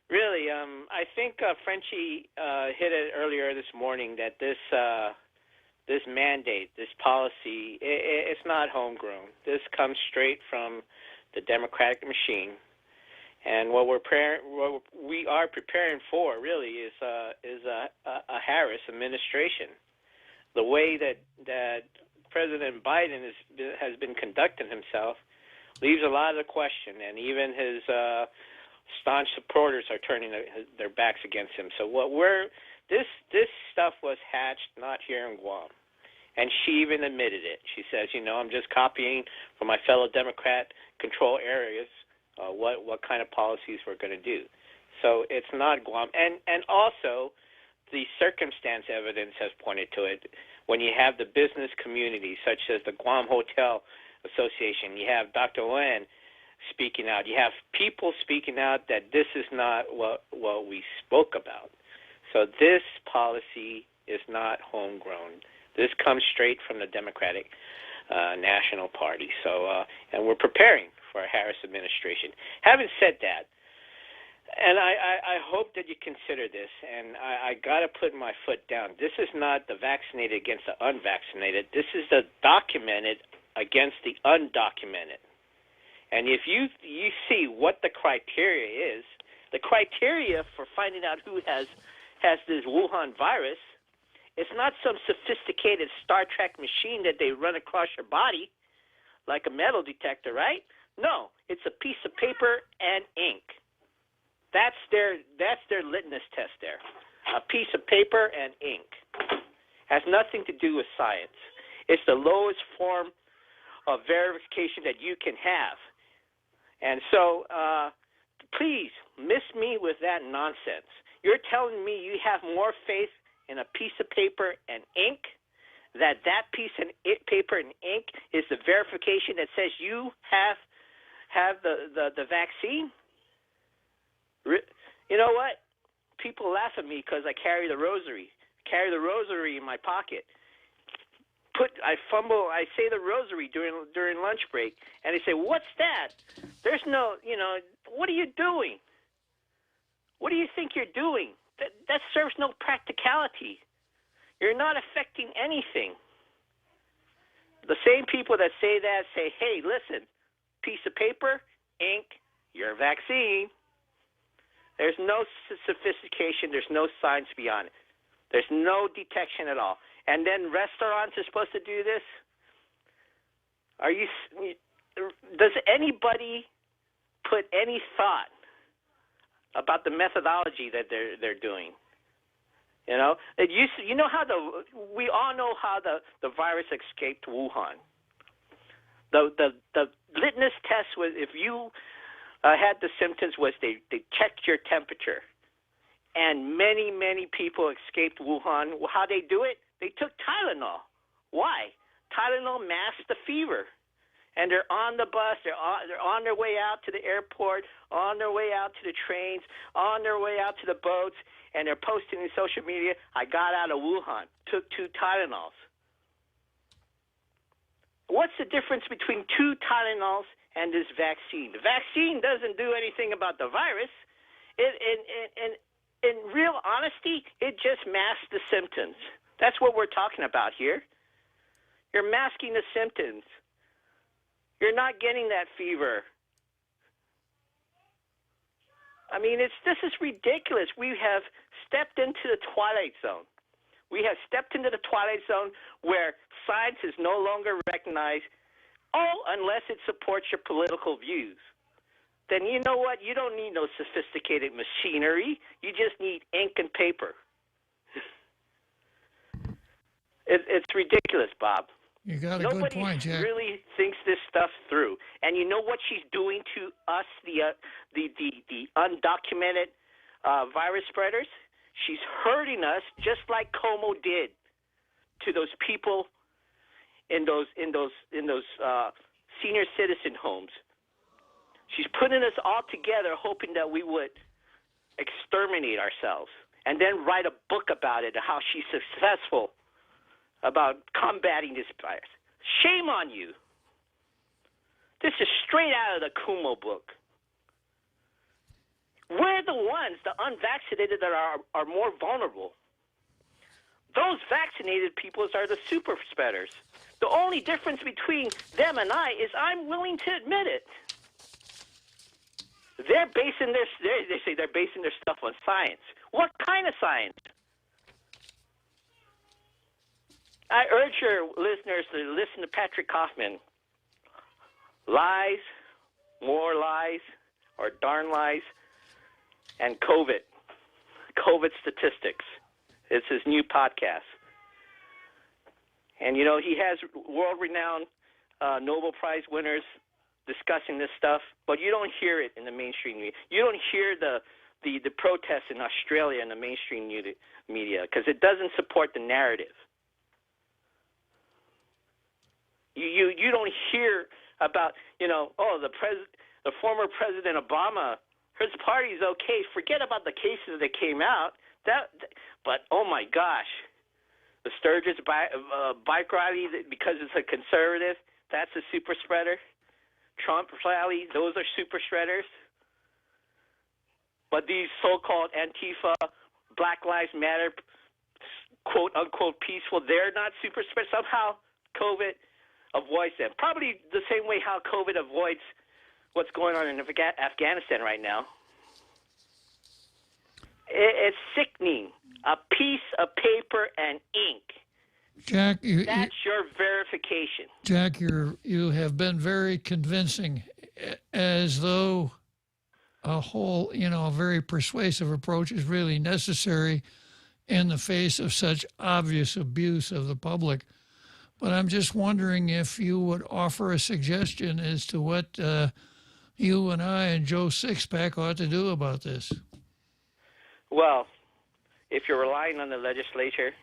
really, I think Frenchie hit it earlier this morning that this mandate, this policy, it's not homegrown. This comes straight from the Democratic machine. And what we are preparing for really is a Harris administration. The way that President Biden has been conducting himself leaves a lot of the question, and even his staunch supporters are turning their backs against him. So this stuff was hatched not here in Guam, and she even admitted it. She says, I'm just copying from my fellow Democrat control areas what kind of policies we're going to do. So it's not Guam, and also the circumstance evidence has pointed to it. When you have the business community, such as the Guam Hotel Association, you have Dr. Wen speaking out, you have people speaking out that this is not what we spoke about. So this policy is not homegrown. This comes straight from the Democratic National Party. So, and we're preparing for a Harris administration. Having said that, and I hope that you consider this, and I got to put my foot down. This is not the vaccinated against the unvaccinated. This is the documented against the undocumented. And if you see what the criteria is, the criteria for finding out who has this Wuhan virus, it's not some sophisticated Star Trek machine that they run across your body like a metal detector, right? No, it's a piece of paper and ink. That's their litmus test there. A piece of paper and ink. Has nothing to do with science. It's the lowest form of verification that you can have. And so please miss me with that nonsense. You're telling me you have more faith in a piece of paper and ink, that piece of paper and ink is the verification that says you have the vaccine? You know what? People laugh at me because I carry the rosary. In my pocket. I say the rosary during lunch break, and they say, "What's that?" There's no, what are you doing? What do you think you're doing? That serves no practicality. You're not affecting anything. The same people that say that say, "Hey, listen, piece of paper, ink, your vaccine." There's no sophistication. There's no science beyond it. There's no detection at all. And then restaurants are supposed to do this? Does anybody put any thought about the methodology that they're doing? We all know how the virus escaped Wuhan. The litmus test was, if you had the symptoms, was they checked your temperature. And many, many people escaped Wuhan. How they do it? They took Tylenol. Why? Tylenol masks the fever. And they're on the bus, they're on their way out to the airport, on their way out to the trains, on their way out to the boats, and they're posting in social media, "I got out of Wuhan, took 2 Tylenols." What's the difference between 2 Tylenols and this vaccine. The vaccine doesn't do anything about the virus. In real honesty, it just masks the symptoms. That's what we're talking about here. You're masking the symptoms. You're not getting that fever. I mean, this is ridiculous. We have stepped into the twilight zone. We have stepped into the twilight zone where science is no longer recognized, unless it supports your political views. Then you know what? You don't need no sophisticated machinery. You just need ink and paper. It's ridiculous, Bob. You got a Nobody good point, Jack. really thinks this stuff through. And you know what she's doing to us, the undocumented virus spreaders? She's hurting us just like Como did to those people in those senior citizen homes. She's putting us all together, hoping that we would exterminate ourselves, and then write a book about it, how she's successful about combating this virus. Shame on you. This is straight out of the Kumo book. We're the ones, the unvaccinated, that are more vulnerable. Those vaccinated people are the super spreaders. The only difference between them and I is I'm willing to admit it. They're basing they say they're basing their stuff on science. What kind of science? I urge your listeners to listen to Patrick Kaufman. Lies, more lies, or darn lies, and COVID statistics. It's his new podcast. And, you know, he has world-renowned Nobel Prize winners discussing this stuff, but you don't hear it in the mainstream media. You don't hear the protests in Australia in the mainstream media because it doesn't support the narrative. You don't hear about, the former President Obama, his party's okay. Forget about the cases that came out. But oh my gosh, the Sturgis bike rally, because it's a conservative, that's a super spreader. Trump rally, those are super spreaders. But these so-called Antifa, Black Lives Matter, quote-unquote peaceful, they're not super spreaders. Somehow COVID avoids them. Probably the same way how COVID avoids what's going on in Afghanistan right now. It's sickening. A piece of paper and ink. Jack, that's your verification. Jack, you have been very convincing, as though a whole, a very persuasive approach is really necessary in the face of such obvious abuse of the public. But I'm just wondering if you would offer a suggestion as to what you and I and Joe Sixpack ought to do about this. Well, if you're relying on the legislature,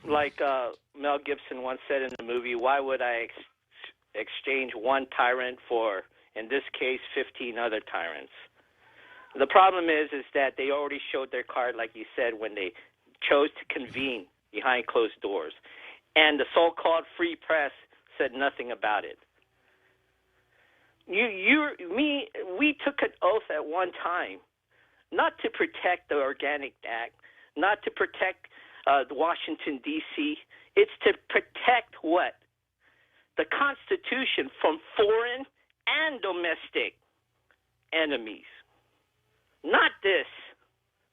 like Mel Gibson once said in the movie, why would I exchange one tyrant for, in this case, 15 other tyrants? The problem is that they already showed their card, like you said, when they chose to convene behind closed doors. And the so-called free press said nothing about it. We took an oath at one time not to protect the Organic Act, not to protect Washington, D.C. It's to protect what? The Constitution from foreign and domestic enemies. Not this.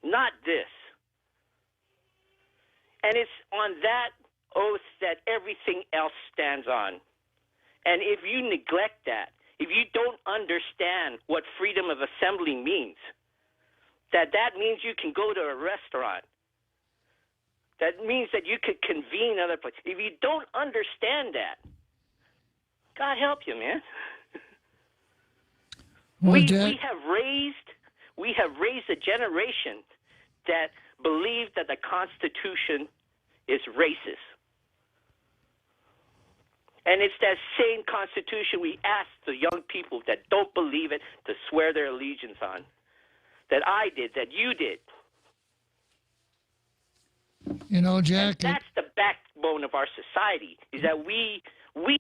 Not this. And it's on that oath that everything else stands on. And if you neglect that, if you don't understand what freedom of assembly means, that means you can go to a restaurant. That means that you could convene other places. If you don't understand that, God help you, man. Well, we have raised a generation that believe that the Constitution is racist. And it's that same Constitution we ask the young people that don't believe it to swear their allegiance on. That I did, that you did. Jack. And that's the backbone of our society, is that we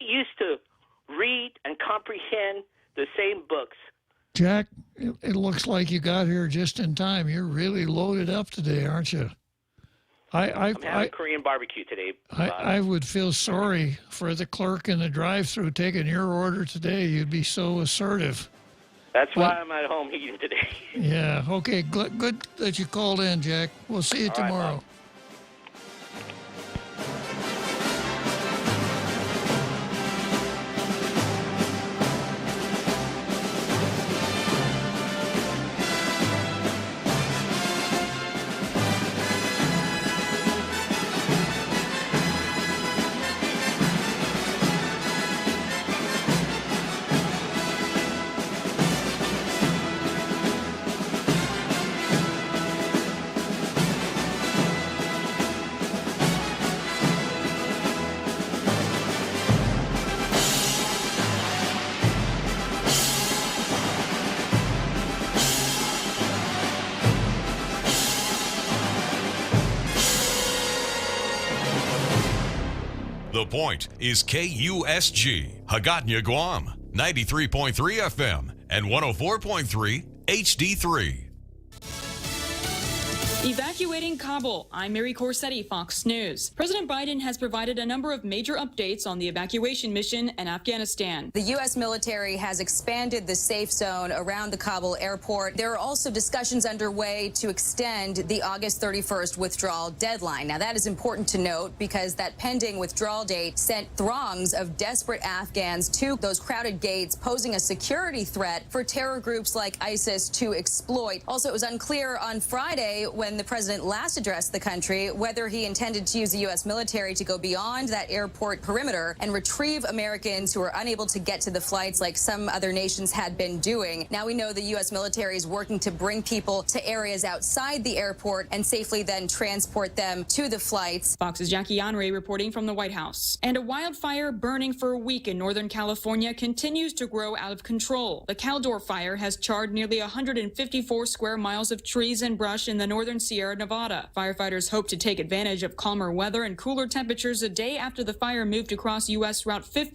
used to read and comprehend the same books. Jack, it looks like you got here just in time. You're really loaded up today, aren't you? I'm having Korean barbecue today. I would feel sorry for the clerk in the drive-thru taking your order today. You'd be so assertive. That's why I'm at home eating today. Yeah, okay, good that you called in, Jack. We'll see you tomorrow. Bob. The Point is KUSG, Hagåtña, Guam, 93.3 FM and 104.3 HD3. Evacuating Kabul. I'm Mary Corsetti, Fox News. President Biden has provided a number of major updates on the evacuation mission in Afghanistan. The U.S. military has expanded the safe zone around the Kabul airport. There are also discussions underway to extend the August 31st withdrawal deadline. Now, that is important to note because that pending withdrawal date sent throngs of desperate Afghans to those crowded gates, posing a security threat for terror groups like ISIS to exploit. Also, it was unclear on Friday when the president last addressed the country whether he intended to use the U.S. military to go beyond that airport perimeter and retrieve Americans who are unable to get to the flights like some other nations had been doing. Now we know the U.S. military is working to bring people to areas outside the airport and safely then transport them to the flights. Fox's Jackie Yanre reporting from the White House. And a wildfire burning for a week in Northern California continues to grow out of control. The Caldor fire has charred nearly 154 square miles of trees and brush in the northern Sierra Nevada. Firefighters hope to take advantage of calmer weather and cooler temperatures a day after the fire moved across U.S. Route 50.